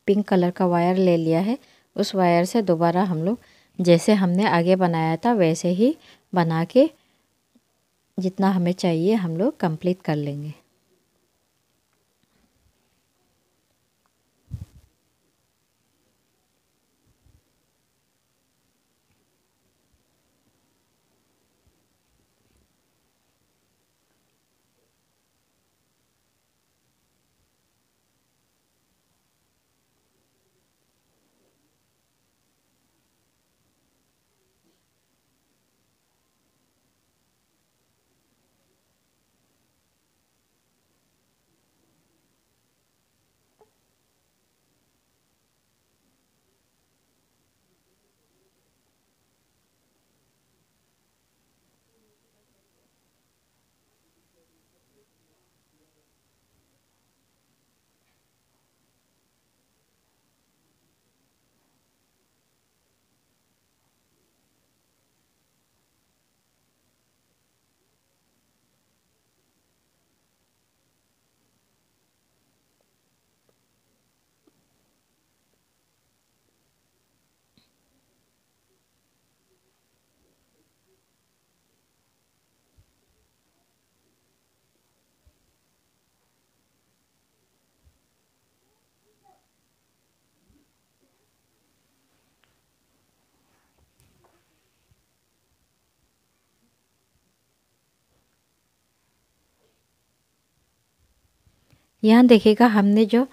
Speaker 1: पिंक कलर का वायर ले लिया है। उस वायर से दोबारा हम लोग जैसे हमने आगे बनाया था वैसे ही बना के जितना हमें चाहिए हम लोग कंप्लीट कर लेंगे। यहाँ देखिएगा हमने जो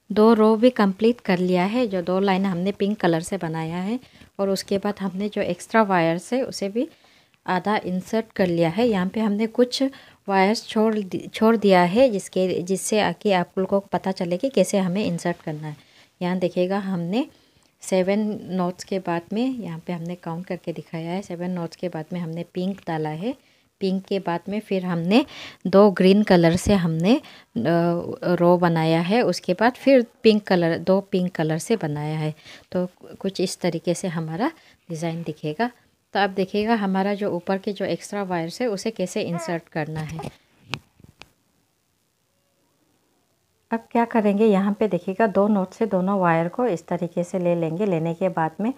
Speaker 1: 2 रो भी कंप्लीट कर लिया है, जो 2 लाइन हमने पिंक कलर से बनाया है। और उसके बाद हमने जो एक्स्ट्रा वायर्स है उसे भी आधा इंसर्ट कर लिया है। यहाँ पे हमने कुछ वायर्स छोड़ दिया है जिससे आके आप लोगों को पता चले कि कैसे हमें इंसर्ट करना है। यहाँ देखिएगा हमने 7 नोट्स के बाद में यहाँ पे हमने काउंट करके दिखाया है। 7 नोट्स के बाद में हमने पिंक डाला है। पिंक के बाद में फिर हमने 2 ग्रीन कलर से हमने रो बनाया है। उसके बाद फिर 2 पिंक कलर से बनाया है। तो कुछ इस तरीके से हमारा डिज़ाइन दिखेगा। तो अब देखिएगा हमारा जो ऊपर के जो एक्स्ट्रा वायर्स है उसे कैसे इंसर्ट करना है। अब क्या करेंगे, यहाँ पे देखिएगा 2 नोट से दोनों वायर को इस तरीके से ले लेंगे। लेने के बाद में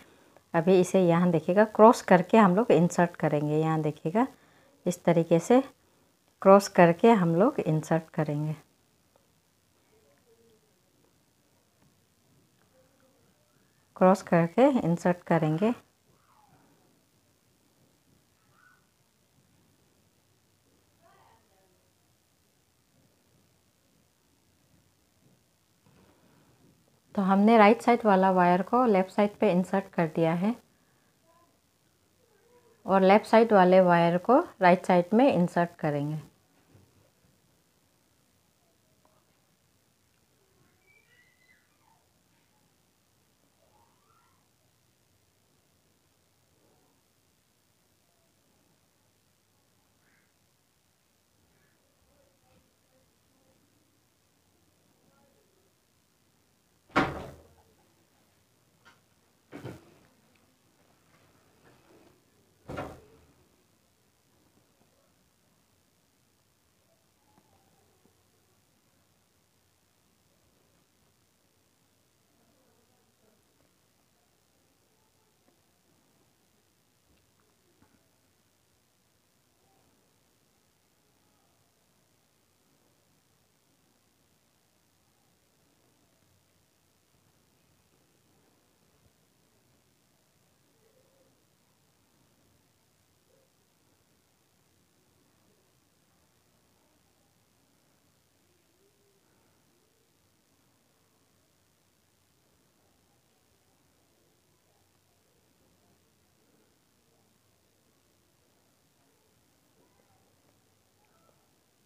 Speaker 1: अभी इसे यहाँ देखिएगा क्रॉस करके हम लोग इंसर्ट करेंगे। यहाँ देखिएगा इस तरीके से क्रॉस करके हम लोग इंसर्ट करेंगे। क्रॉस करके इंसर्ट करेंगे। तो हमने राइट साइड वाला वायर को लेफ़्ट साइड पे इंसर्ट कर दिया है और लेफ़्ट साइड वाले वायर को राइट साइड में इंसर्ट करेंगे।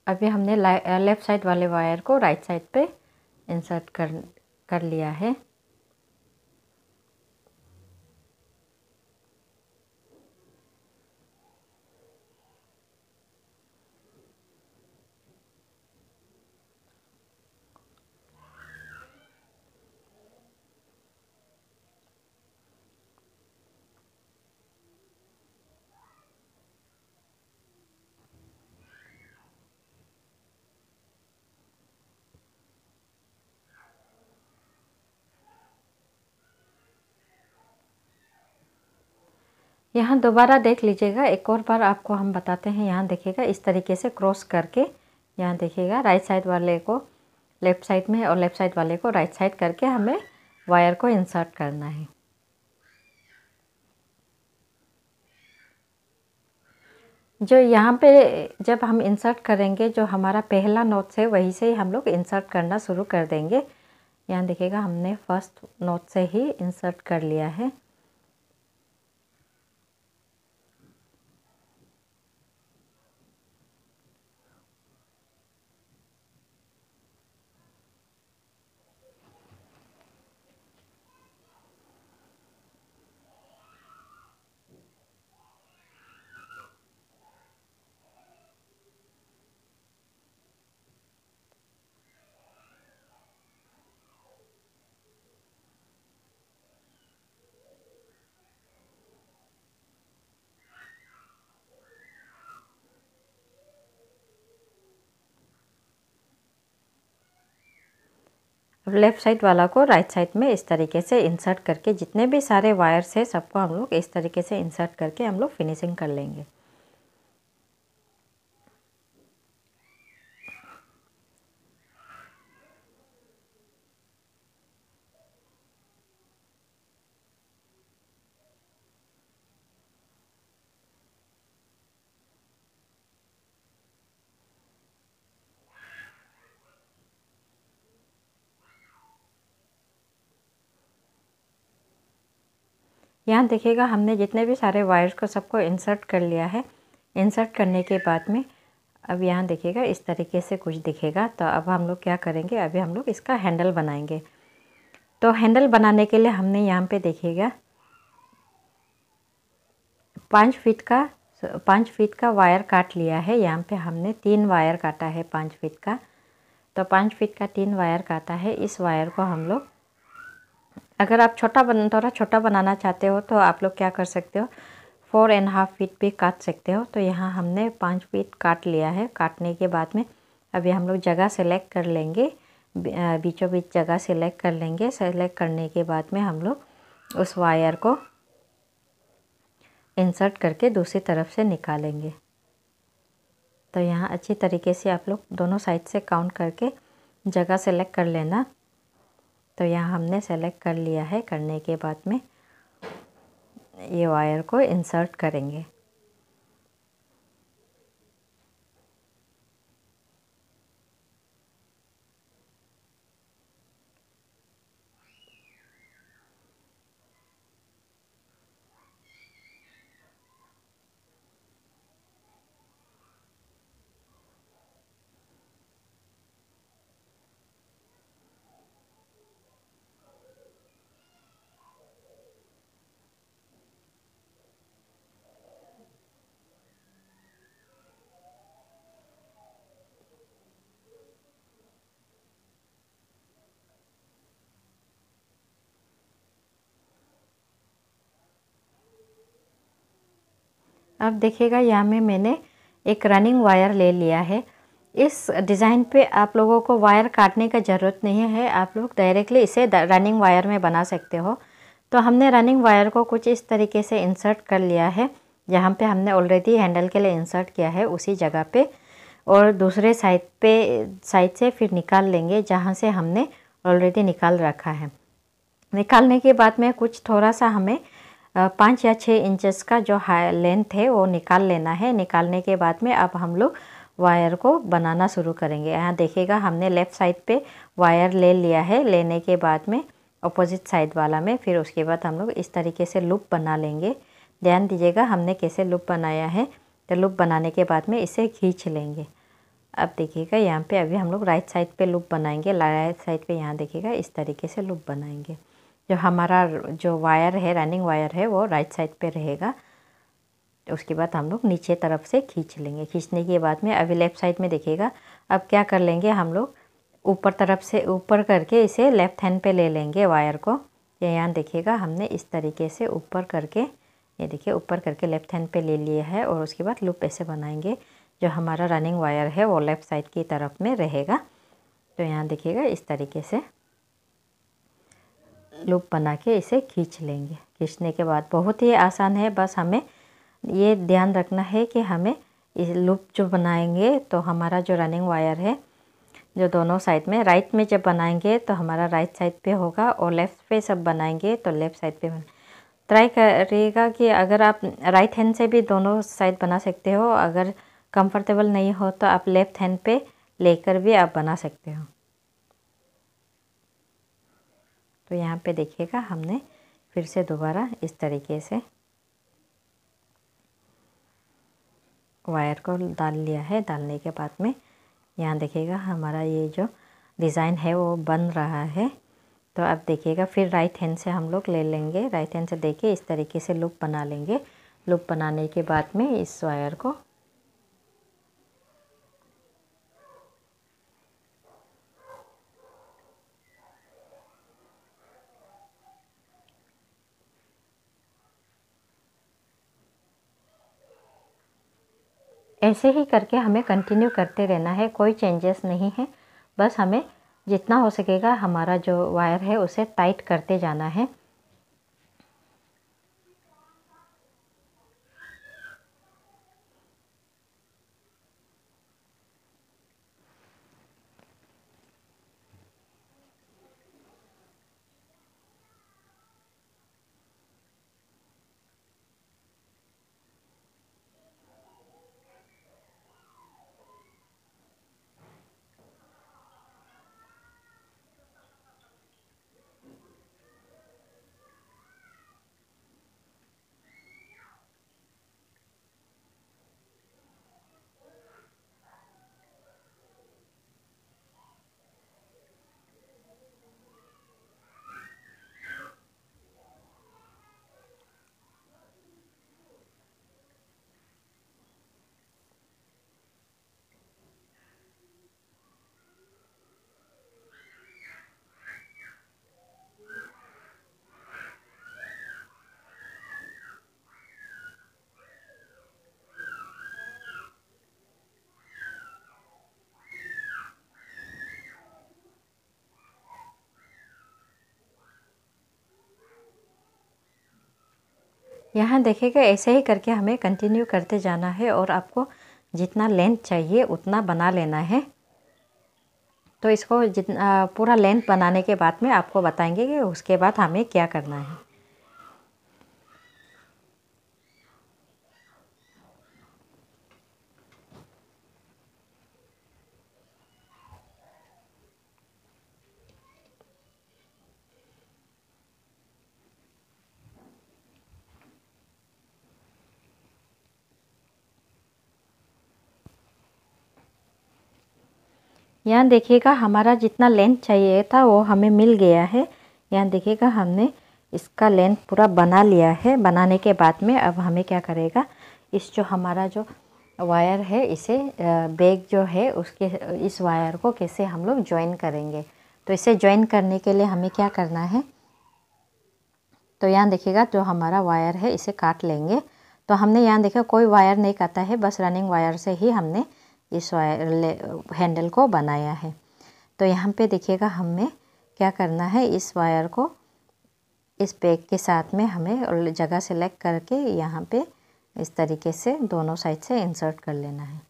Speaker 1: अभी हमने लेफ़्ट साइड वाले वायर को राइट साइड पे इंसर्ट कर लिया है। यहाँ दोबारा देख लीजिएगा, एक और बार आपको हम बताते हैं। यहाँ देखिएगा इस तरीके से क्रॉस करके, यहाँ देखिएगा राइट साइड वाले को लेफ़्ट साइड में और लेफ़्ट साइड वाले को राइट साइड करके हमें वायर को इंसर्ट करना है। जो यहाँ पे जब हम इंसर्ट करेंगे, जो हमारा पहला नोट है वहीं से ही हम लोग इंसर्ट करना शुरू कर देंगे। यहाँ देखिएगा हमने फर्स्ट नोट से ही इंसर्ट कर लिया है। अब लेफ़्ट साइड वाला को राइट साइड में इस तरीके से इंसर्ट करके, जितने भी सारे वायर्स है सबको हम लोग इस तरीके से इंसर्ट करके हम लोग फिनिशिंग कर लेंगे। यहाँ देखिएगा हमने जितने भी सारे वायर्स को सबको इंसर्ट कर लिया है। इंसर्ट करने के बाद में अब यहाँ देखिएगा इस तरीके से कुछ दिखेगा। तो अब हम लोग क्या करेंगे, अभी हम लोग इसका हैंडल बनाएंगे। तो हैंडल बनाने के लिए हमने यहाँ पे देखिएगा 5 फीट का वायर काट लिया है। यहाँ पे हमने 3 वायर काटा है 5 फीट का। तो 5 फीट का 3 वायर काटा है। इस वायर को हम लोग, अगर आप थोड़ा छोटा बनाना चाहते हो तो आप लोग क्या कर सकते हो, 4.5 फीट भी काट सकते हो। तो यहाँ हमने 5 फीट काट लिया है। काटने के बाद में अभी हम लोग जगह सेलेक्ट कर लेंगे, बीचों बीच जगह सेलेक्ट कर लेंगे। सेलेक्ट करने के बाद में हम लोग उस वायर को इंसर्ट करके दूसरी तरफ से निकालेंगे। तो यहाँ अच्छी तरीके से आप लोग दोनों साइड से काउंट करके जगह सेलेक्ट कर लेना। तो यहाँ हमने सेलेक्ट कर लिया है। करने के बाद में ये वायर को इंसर्ट करेंगे। अब देखिएगा यहाँ में मैंने एक रनिंग वायर ले लिया है। इस डिज़ाइन पे आप लोगों को वायर काटने का ज़रूरत नहीं है, आप लोग डायरेक्टली इसे रनिंग वायर में बना सकते हो। तो हमने रनिंग वायर को कुछ इस तरीके से इंसर्ट कर लिया है, जहाँ पे हमने ऑलरेडी हैंडल के लिए इंसर्ट किया है उसी जगह पे, और दूसरे साइड से फिर निकाल लेंगे जहाँ से हमने ऑलरेडी निकाल रखा है। निकालने के बाद में कुछ थोड़ा सा हमें 5 या 6 इंचेस का जो हाई लेंथ है वो निकाल लेना है। निकालने के बाद में अब हम लोग वायर को बनाना शुरू करेंगे। यहाँ देखिएगा हमने लेफ़्ट साइड पे वायर ले लिया है। लेने के बाद में अपोजिट साइड वाला में फिर उसके बाद हम लोग इस तरीके से लूप बना लेंगे। ध्यान दीजिएगा हमने कैसे लूप बनाया है। तो लूप बनाने के बाद में इसे खींच लेंगे। अब देखिएगा यहाँ पे अभी हम लोग राइट साइड पे लूप बनाएंगे। राइट साइड पे यहाँ देखिएगा इस तरीके से लूप बनाएंगे। जो हमारा जो वायर है, रनिंग वायर है, वो राइट साइड पे रहेगा। उसके बाद हम लोग नीचे तरफ से खींच लेंगे। खींचने के बाद में अभी लेफ़्ट साइड में देखिएगा अब क्या कर लेंगे, हम लोग ऊपर तरफ से ऊपर करके इसे लेफ़्ट हैंड पे ले लेंगे वायर को। ये यहाँ देखिएगा हमने इस तरीके से ऊपर करके, ये देखिए ऊपर करके लेफ़्ट हैंड पे ले लिया है। और उसके बाद लूप ऐसे बनाएंगे। जो हमारा रनिंग वायर है वो लेफ़्ट साइड की तरफ में रहेगा। तो यहाँ देखिएगा इस तरीके से लूप बना के इसे खींच लेंगे। खींचने के बाद बहुत ही आसान है, बस हमें ये ध्यान रखना है कि हमें इस लूप जो बनाएंगे तो हमारा जो रनिंग वायर है जो दोनों साइड में, राइट में जब बनाएंगे तो हमारा राइट साइड पे होगा, और लेफ़्ट पे सब बनाएंगे तो लेफ़्ट साइड पे। ट्राई करिएगा कि अगर आप राइट हैंड से भी दोनों साइड बना सकते हो, अगर कंफर्टेबल नहीं हो तो आप लेफ़्ट हैंड पे लेकर भी आप बना सकते हो। तो यहाँ पे देखिएगा हमने फिर से दोबारा इस तरीके से वायर को डाल लिया है। डालने के बाद में यहाँ देखिएगा हमारा ये जो डिज़ाइन है वो बन रहा है। तो अब देखिएगा फिर राइट हैंड से हम लोग ले लेंगे। राइट हैंड से देखिए इस तरीके से लूप बना लेंगे। लूप बनाने के बाद में इस वायर को ऐसे ही करके हमें कंटिन्यू करते रहना है, कोई चेंजेस नहीं है। बस हमें जितना हो सकेगा हमारा जो वायर है उसे टाइट करते जाना है। यहाँ देखिएगा ऐसे ही करके हमें कंटिन्यू करते जाना है और आपको जितना लेंथ चाहिए उतना बना लेना है। तो इसको जितना पूरा लेंथ बनाने के बाद में आपको बताएंगे कि उसके बाद हमें क्या करना है। यहाँ देखिएगा हमारा जितना लेंथ चाहिए था वो हमें मिल गया है। यहाँ देखिएगा हमने इसका लेंथ पूरा बना लिया है। बनाने के बाद में अब हमें क्या करेगा, इस जो हमारा जो वायर है इसे बैग जो है उसके इस वायर को कैसे हम लोग ज्वाइन करेंगे। तो इसे ज्वाइन करने के लिए हमें क्या करना है, तो यहाँ देखिएगा जो हमारा वायर है इसे काट लेंगे। तो हमने यहाँ देखा कोई वायर नहीं काटा है, बस रनिंग वायर से ही हमने इस वायर हैंडल को बनाया है। तो यहाँ पे देखिएगा हमें क्या करना है, इस वायर को इस बैग के साथ में हमें जगह सेलेक्ट करके यहाँ पे इस तरीके से दोनों साइड से इंसर्ट कर लेना है।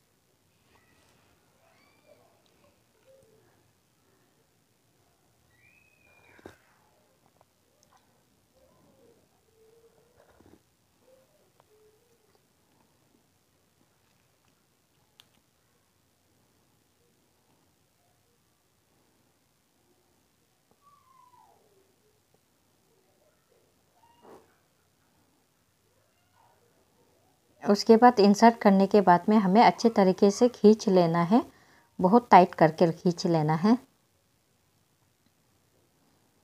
Speaker 1: उसके बाद इंसर्ट करने के बाद में हमें अच्छे तरीके से खींच लेना है, बहुत टाइट करके खींच लेना है।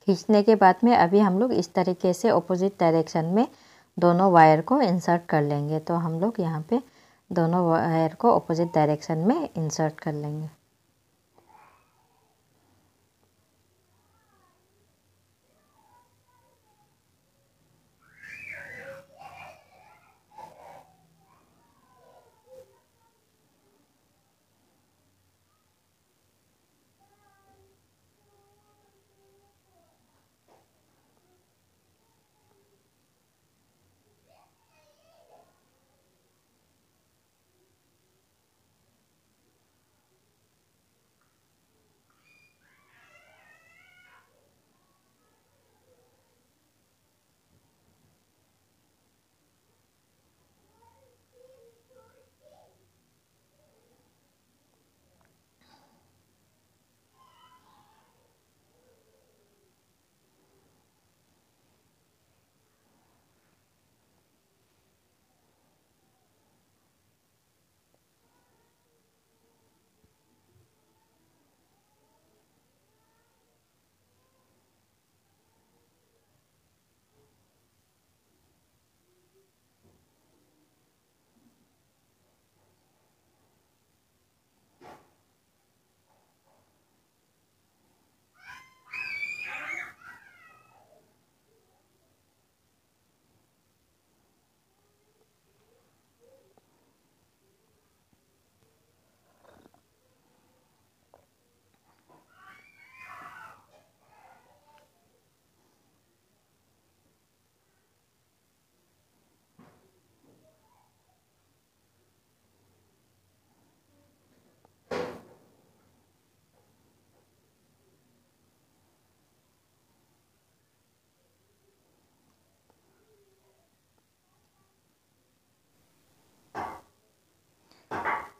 Speaker 1: खींचने के बाद में अभी हम लोग इस तरीके से ऑपोजिट डायरेक्शन में दोनों वायर को इंसर्ट कर लेंगे। तो हम लोग यहाँ पे दोनों वायर को ऑपोजिट डायरेक्शन में इंसर्ट कर लेंगे।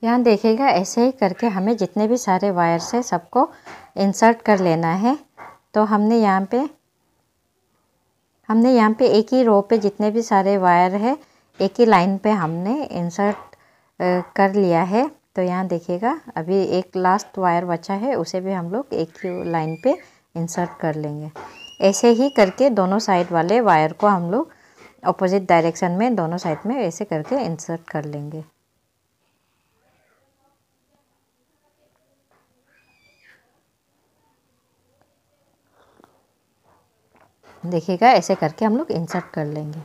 Speaker 1: यहाँ देखिएगा ऐसे ही करके हमें जितने भी सारे वायर्स है सबको इंसर्ट कर लेना है। तो हमने यहाँ पे एक ही रो पे जितने भी सारे वायर है एक ही लाइन पे हमने इंसर्ट कर लिया है। तो यहाँ देखिएगा अभी एक लास्ट वायर बचा है, उसे भी हम लोग एक ही लाइन पे इंसर्ट कर लेंगे। ऐसे ही करके दोनों साइड वाले वायर को हम लोग अपोजिट डायरेक्शन में दोनों साइड में ऐसे करके इंसर्ट कर लेंगे। देखिएगा ऐसे करके हम लोग इंसर्ट कर लेंगे।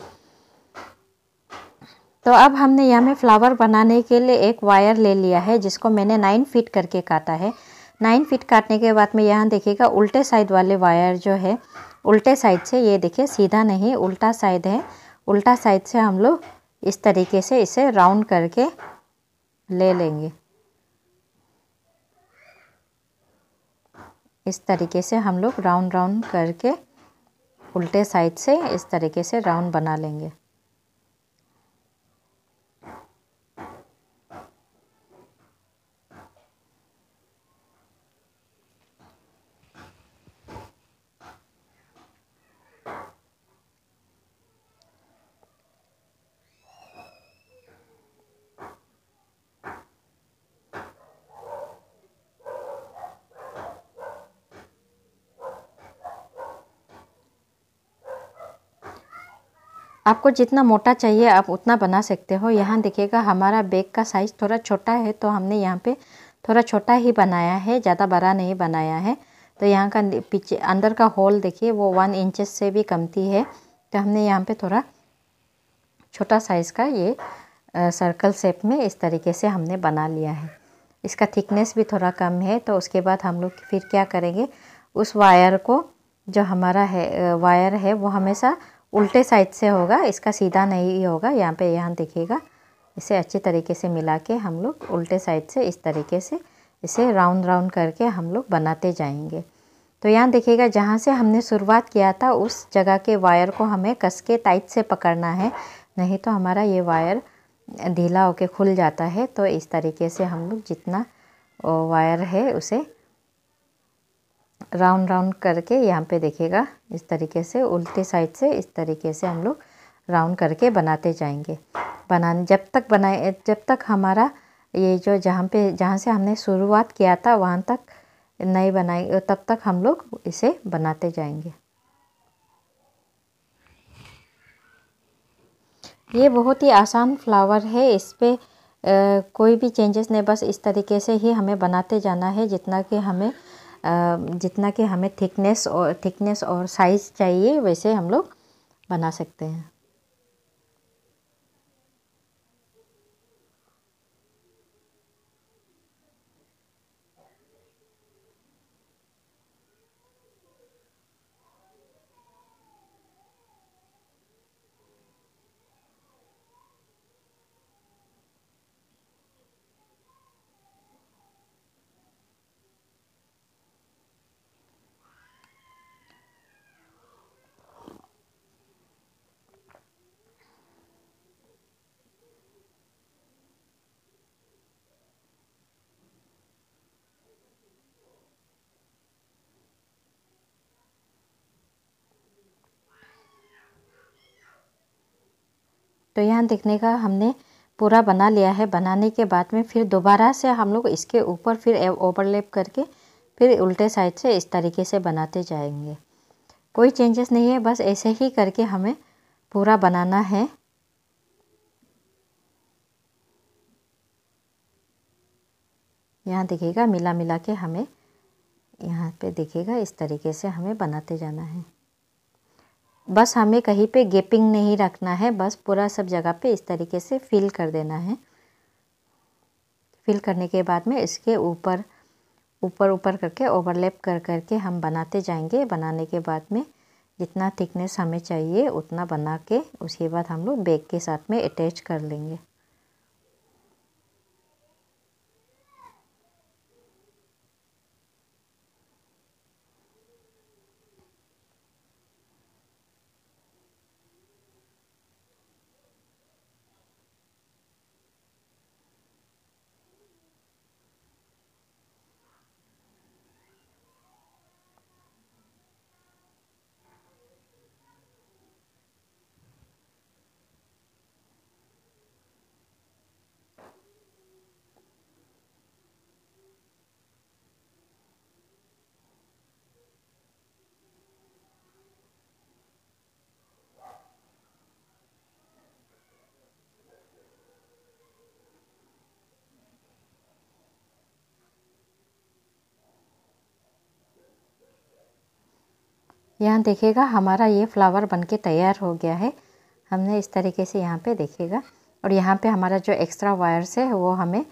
Speaker 1: तो अब हमने यहाँ में फ्लावर बनाने के लिए एक वायर ले लिया है जिसको मैंने 9 फीट करके काटा है। 9 फीट काटने के बाद में यहाँ देखिएगा उल्टे साइड वाले वायर जो है उल्टे साइड से, ये देखिए सीधा नहीं उल्टा साइड है, उल्टा साइड से हम लोग इस तरीके से इसे राउंड करके ले लेंगे। इस तरीके से हम लोग राउंड राउंड करके उल्टे साइड से इस तरीके से राउंड बना लेंगे। आपको जितना मोटा चाहिए आप उतना बना सकते हो। यहाँ देखिएगा हमारा बैग का साइज़ थोड़ा छोटा है तो हमने यहाँ पे थोड़ा छोटा ही बनाया है, ज़्यादा बड़ा नहीं बनाया है। तो यहाँ का पीछे अंदर का होल देखिए वो 1 इंच से भी कमती है। तो हमने यहाँ पे थोड़ा छोटा साइज़ का ये सर्कल शेप में इस तरीके से हमने बना लिया है। इसका थिकनेस भी थोड़ा कम है। तो उसके बाद हम लोग फिर क्या करेंगे, उस वायर को जो हमारा है वायर है वो हमेशा उल्टे साइड से होगा, इसका सीधा नहीं होगा। यहाँ देखिएगा इसे अच्छी तरीके से मिला के हम लोग उल्टे साइड से इस तरीके से इसे राउंड राउंड करके हम लोग बनाते जाएंगे। तो यहाँ देखिएगा जहाँ से हमने शुरुआत किया था उस जगह के वायर को हमें कस के टाइट से पकड़ना है, नहीं तो हमारा ये वायर ढीला होके खुल जाता है। तो इस तरीके से हम लोग जितना वायर है उसे राउंड राउंड करके यहाँ पे देखिएगा इस तरीके से उल्टे साइड से इस तरीके से हम लोग राउंड करके बनाते जाएंगे। जब तक हमारा ये जो जहाँ से हमने शुरुआत किया था वहाँ तक नहीं बनाए तब तक हम लोग इसे बनाते जाएंगे। ये बहुत ही आसान फ्लावर है, इस पे कोई भी चेंजेस नहीं, बस इस तरीके से ही हमें बनाते जाना है। जितना कि हमें थिकनेस और साइज़ चाहिए वैसे हम लोग बना सकते हैं। तो यहाँ देखने का हमने पूरा बना लिया है। बनाने के बाद में फिर दोबारा से हम लोग इसके ऊपर फिर ओवरलैप करके फिर उल्टे साइड से इस तरीके से बनाते जाएंगे। कोई चेंजेस नहीं है, बस ऐसे ही करके हमें पूरा बनाना है। यहाँ देखिएगा मिला मिला के हमें यहाँ पे देखिएगा इस तरीके से हमें बनाते जाना है। बस हमें कहीं पे गैपिंग नहीं रखना है, बस पूरा सब जगह पे इस तरीके से फिल कर देना है। फिल करने के बाद में इसके ऊपर करके ओवरलैप कर करके हम बनाते जाएंगे। बनाने के बाद में जितना थिकनेस हमें चाहिए उतना बना के उसके बाद हम लोग बैग के साथ में अटैच कर लेंगे। यहाँ देखिएगा हमारा ये फ्लावर बनके तैयार हो गया है। हमने इस तरीके से यहाँ पे देखिएगा, और यहाँ पे हमारा जो एक्स्ट्रा वायर्स है वो हमें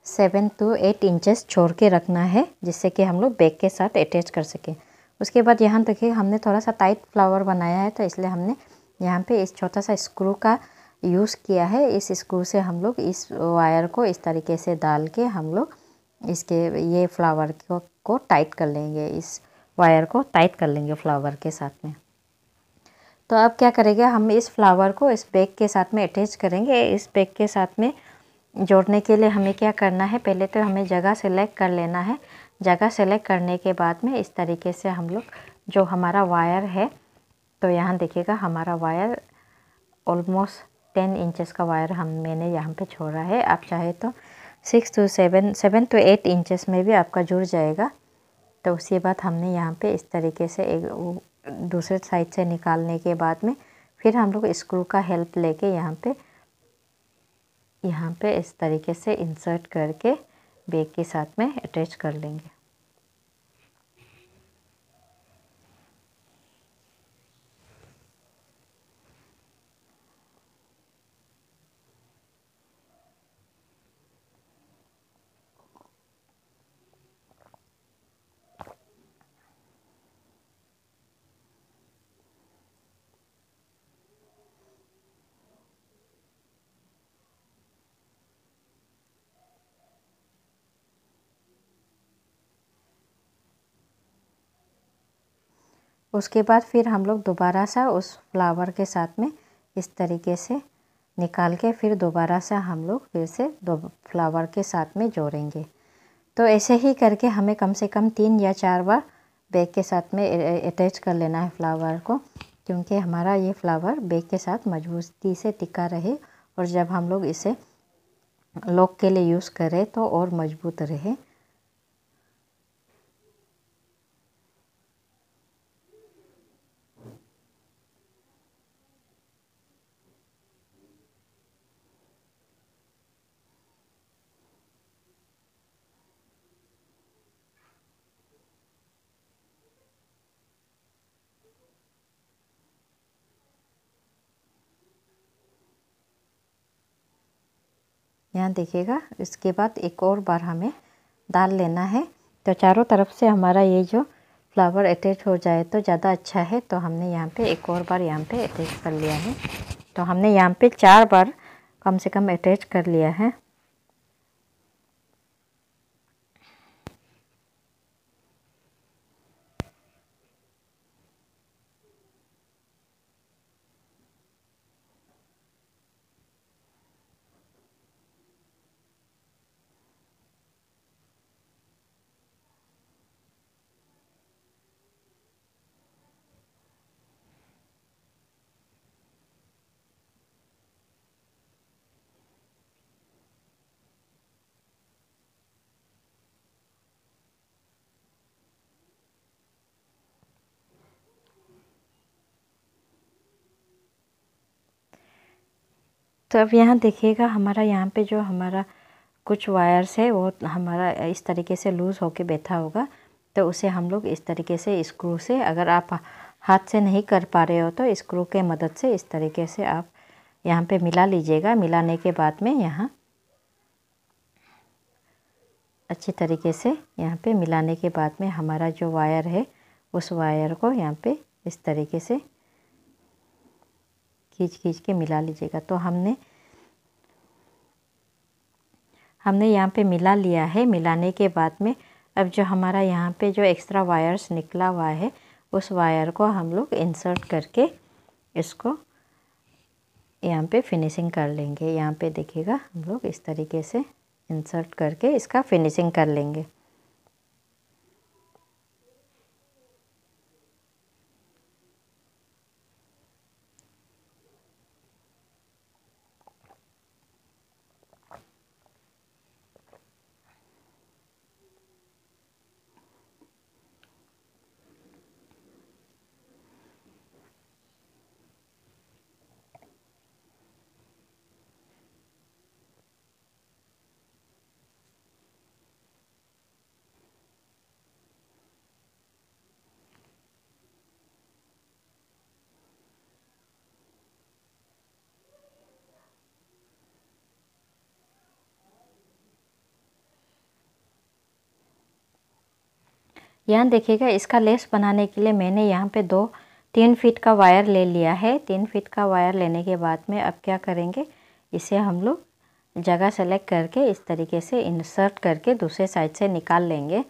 Speaker 1: 7 to 8 इंचेस छोड़ के रखना है, जिससे कि हम लोग बैग के साथ अटैच कर सकें। उसके बाद यहाँ देखिए हमने थोड़ा सा टाइट फ्लावर बनाया है, तो इसलिए हमने यहाँ पे इस छोटा सा स्क्रू का यूज़ किया है। इस स्क्रू से हम लोग इस वायर को इस तरीके से डाल के हम लोग इसके ये फ्लावर को टाइट कर लेंगे। इस वायर को टाइट कर लेंगे फ्लावर के साथ में। तो अब क्या करेंगे, हम इस फ्लावर को इस बैग के साथ में अटैच करेंगे। इस बैग के साथ में जोड़ने के लिए हमें क्या करना है, पहले तो हमें जगह सेलेक्ट कर लेना है। जगह सेलेक्ट करने के बाद में इस तरीके से हम लोग जो हमारा वायर है, तो यहाँ देखिएगा हमारा वायर ऑलमोस्ट 10 इंचेस का वायर मैंने यहाँ पे छोड़ा है। आप चाहे तो 7 to 8 इंचेस में भी आपका जुड़ जाएगा। तो उसके बाद हमने यहाँ पे इस तरीके से एक दूसरे साइड से निकालने के बाद में फिर हम लोग स्क्रू का हेल्प लेके यहाँ पे इस तरीके से इंसर्ट करके बैग के साथ में अटैच कर लेंगे। उसके बाद फिर हम लोग दोबारा सा उस फ्लावर के साथ में इस तरीके से निकाल के फिर दोबारा से हम लोग फिर से दो फ्लावर के साथ में जोड़ेंगे। तो ऐसे ही करके हमें कम से कम 3 या 4 बार बैग के साथ में अटैच कर लेना है फ्लावर को, क्योंकि हमारा ये फ्लावर बैग के साथ मजबूती से टिका रहे और जब हम लोग इसे लॉक के लिए यूज़ करें तो और मजबूत रहे। यहाँ देखिएगा, इसके बाद एक और बार हमें डाल लेना है। तो चारों तरफ से हमारा ये जो फ्लावर अटैच हो जाए तो ज़्यादा अच्छा है। तो हमने यहाँ पे एक और बार यहाँ पे अटैच कर लिया है। तो हमने यहाँ पे 4 बार कम से कम अटैच कर लिया है। तो अब यहाँ देखिएगा, हमारा यहाँ पे जो हमारा कुछ वायर्स है वो हमारा इस तरीके से लूज़ होके बैठा होगा। तो उसे हम लोग इस तरीके से स्क्रू से, अगर आप हाथ से नहीं कर पा रहे हो तो स्क्रू के मदद से इस तरीके से आप यहाँ पे मिला लीजिएगा। मिलाने के बाद में यहाँ अच्छी तरीके से यहाँ पे मिलाने के बाद में हमारा जो वायर है उस वायर को यहाँ पे इस तरीके से खींच के मिला लीजिएगा। तो हमने यहाँ पे मिला लिया है। मिलाने के बाद में अब जो हमारा यहाँ पे जो एक्स्ट्रा वायर्स निकला हुआ है उस वायर को हम लोग इंसर्ट करके इसको यहाँ पे फिनिशिंग कर लेंगे। यहाँ पे देखिएगा, हम लोग इस तरीके से इंसर्ट करके इसका फिनिशिंग कर लेंगे। यहाँ देखिएगा, इसका लेस बनाने के लिए मैंने यहाँ पे 2 3 फीट का वायर ले लिया है। 3 फीट का वायर लेने के बाद में अब क्या करेंगे, इसे हम लोग जगह सेलेक्ट करके इस तरीके से इंसर्ट करके दूसरे साइड से निकाल लेंगे।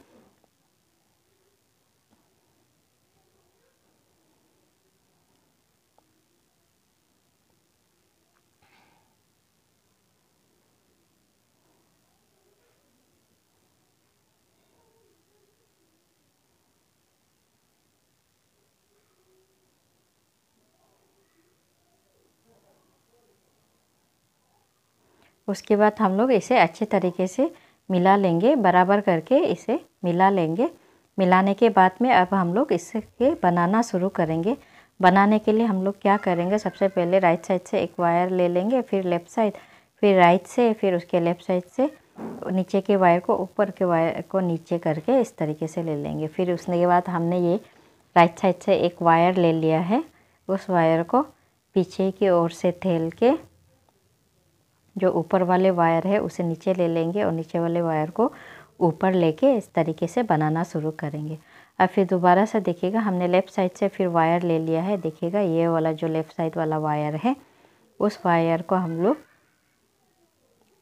Speaker 1: उसके बाद हम लोग इसे अच्छे तरीके से मिला लेंगे, बराबर करके इसे मिला लेंगे। मिलाने के बाद में अब हम लोग इसके बनाना शुरू करेंगे। बनाने के लिए हम लोग क्या करेंगे, सबसे पहले राइट साइड से एक वायर ले लेंगे, फिर लेफ़्ट साइड, फिर राइट से, फिर उसके लेफ़्ट साइड से नीचे के वायर को ऊपर के वायर को नीचे करके इस तरीके से ले लेंगे। फिर उसने के बाद हमने ये राइट साइड से एक वायर ले लिया है, उस वायर को पीछे की ओर से ठेल के जो ऊपर वाले वायर है उसे नीचे ले लेंगे और नीचे वाले वायर को ऊपर लेके इस तरीके से बनाना शुरू करेंगे। अब फिर दोबारा से देखिएगा, हमने लेफ़्ट साइड से फिर वायर ले लिया है। देखिएगा ये वाला जो लेफ़्ट साइड वाला वायर है, उस वायर को हम लोग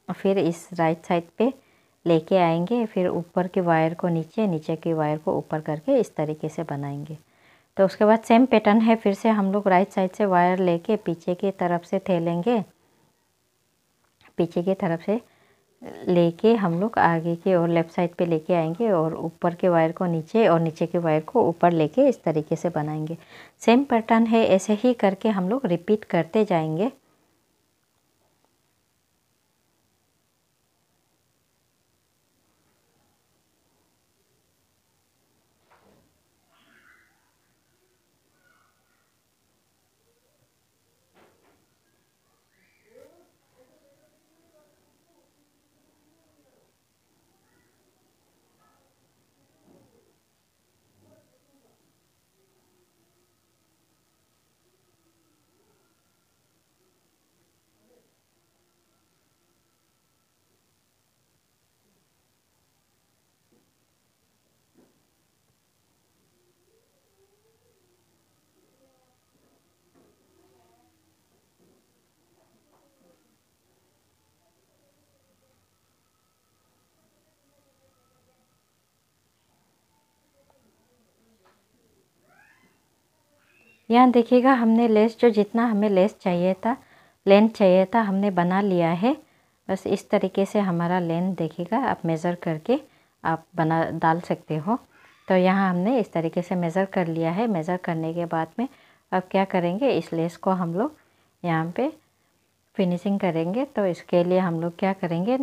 Speaker 1: फिर इस राइट साइड पे लेके आएंगे। फिर ऊपर के वायर को नीचे, नीचे के वायर को ऊपर करके इस तरीके से बनाएंगे। तो उसके बाद सेम पैटर्न है, फिर से हम लोग राइट साइड से वायर लेके पीछे की तरफ से ठेलेंगे, पीछे की तरफ से लेके हम लोग आगे के और लेफ़्ट साइड पे लेके आएंगे और ऊपर के वायर को नीचे और नीचे के वायर को ऊपर लेके इस तरीके से बनाएंगे। सेम पैटर्न है, ऐसे ही करके हम लोग रिपीट करते जाएंगे। यहाँ देखिएगा हमने लेस जो जितना हमें लेस चाहिए था, लेंथ चाहिए था, हमने बना लिया है। बस इस तरीके से हमारा लेंथ देखिएगा, आप मेज़र करके आप बना डाल सकते हो। तो यहाँ हमने इस तरीके से मेज़र कर लिया है। मेज़र करने के बाद में अब क्या करेंगे, इस लेस को हम लोग यहाँ पे फिनिशिंग करेंगे। तो इसके लिए हम लोग क्या करेंगे,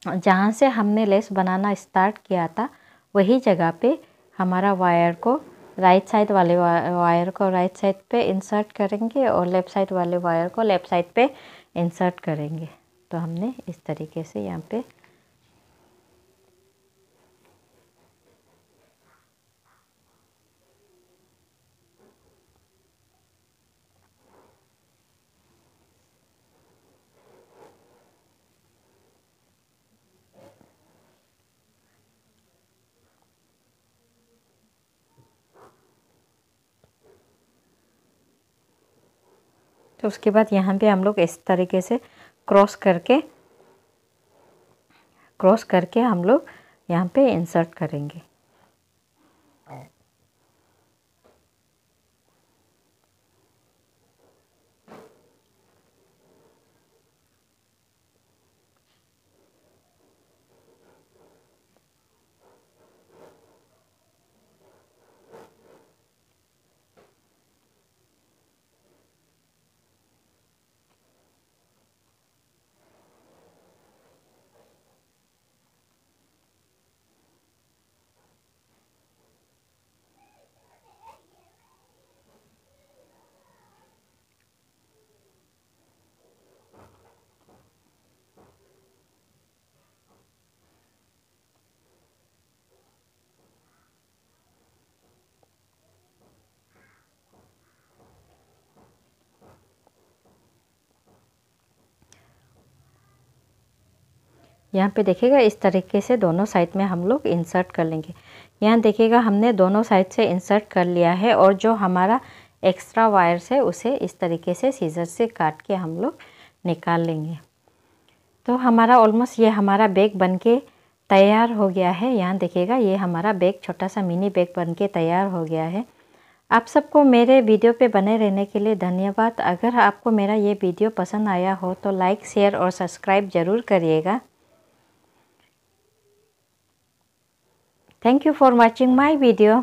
Speaker 1: जहाँ से हमने लेस बनाना स्टार्ट किया था वही जगह पे हमारा वायर को राइट साइड वाले वायर को राइट साइड पे इंसर्ट करेंगे और लेफ़्ट साइड वाले वायर को लेफ़्ट साइड पे इंसर्ट करेंगे। तो हमने इस तरीके से यहाँ पे तो उसके बाद यहाँ पे हम लोग इस तरीके से क्रॉस करके हम लोग यहाँ पे इंसर्ट करेंगे। यहाँ पे देखिएगा इस तरीके से दोनों साइड में हम लोग इंसर्ट कर लेंगे। यहाँ देखिएगा हमने दोनों साइड से इंसर्ट कर लिया है और जो हमारा एक्स्ट्रा वायर्स है उसे इस तरीके से सीजर से काट के हम लोग निकाल लेंगे। तो हमारा ऑलमोस्ट ये हमारा बैग बनके तैयार हो गया है। यहाँ देखिएगा ये हमारा बैग छोटा सा मिनी बैग बनके तैयार हो गया है। आप सबको मेरे वीडियो पे बने रहने के लिए धन्यवाद। अगर आपको मेरा ये वीडियो पसंद आया हो तो लाइक, शेयर और सब्सक्राइब ज़रूर करिएगा। Thank you for watching my video.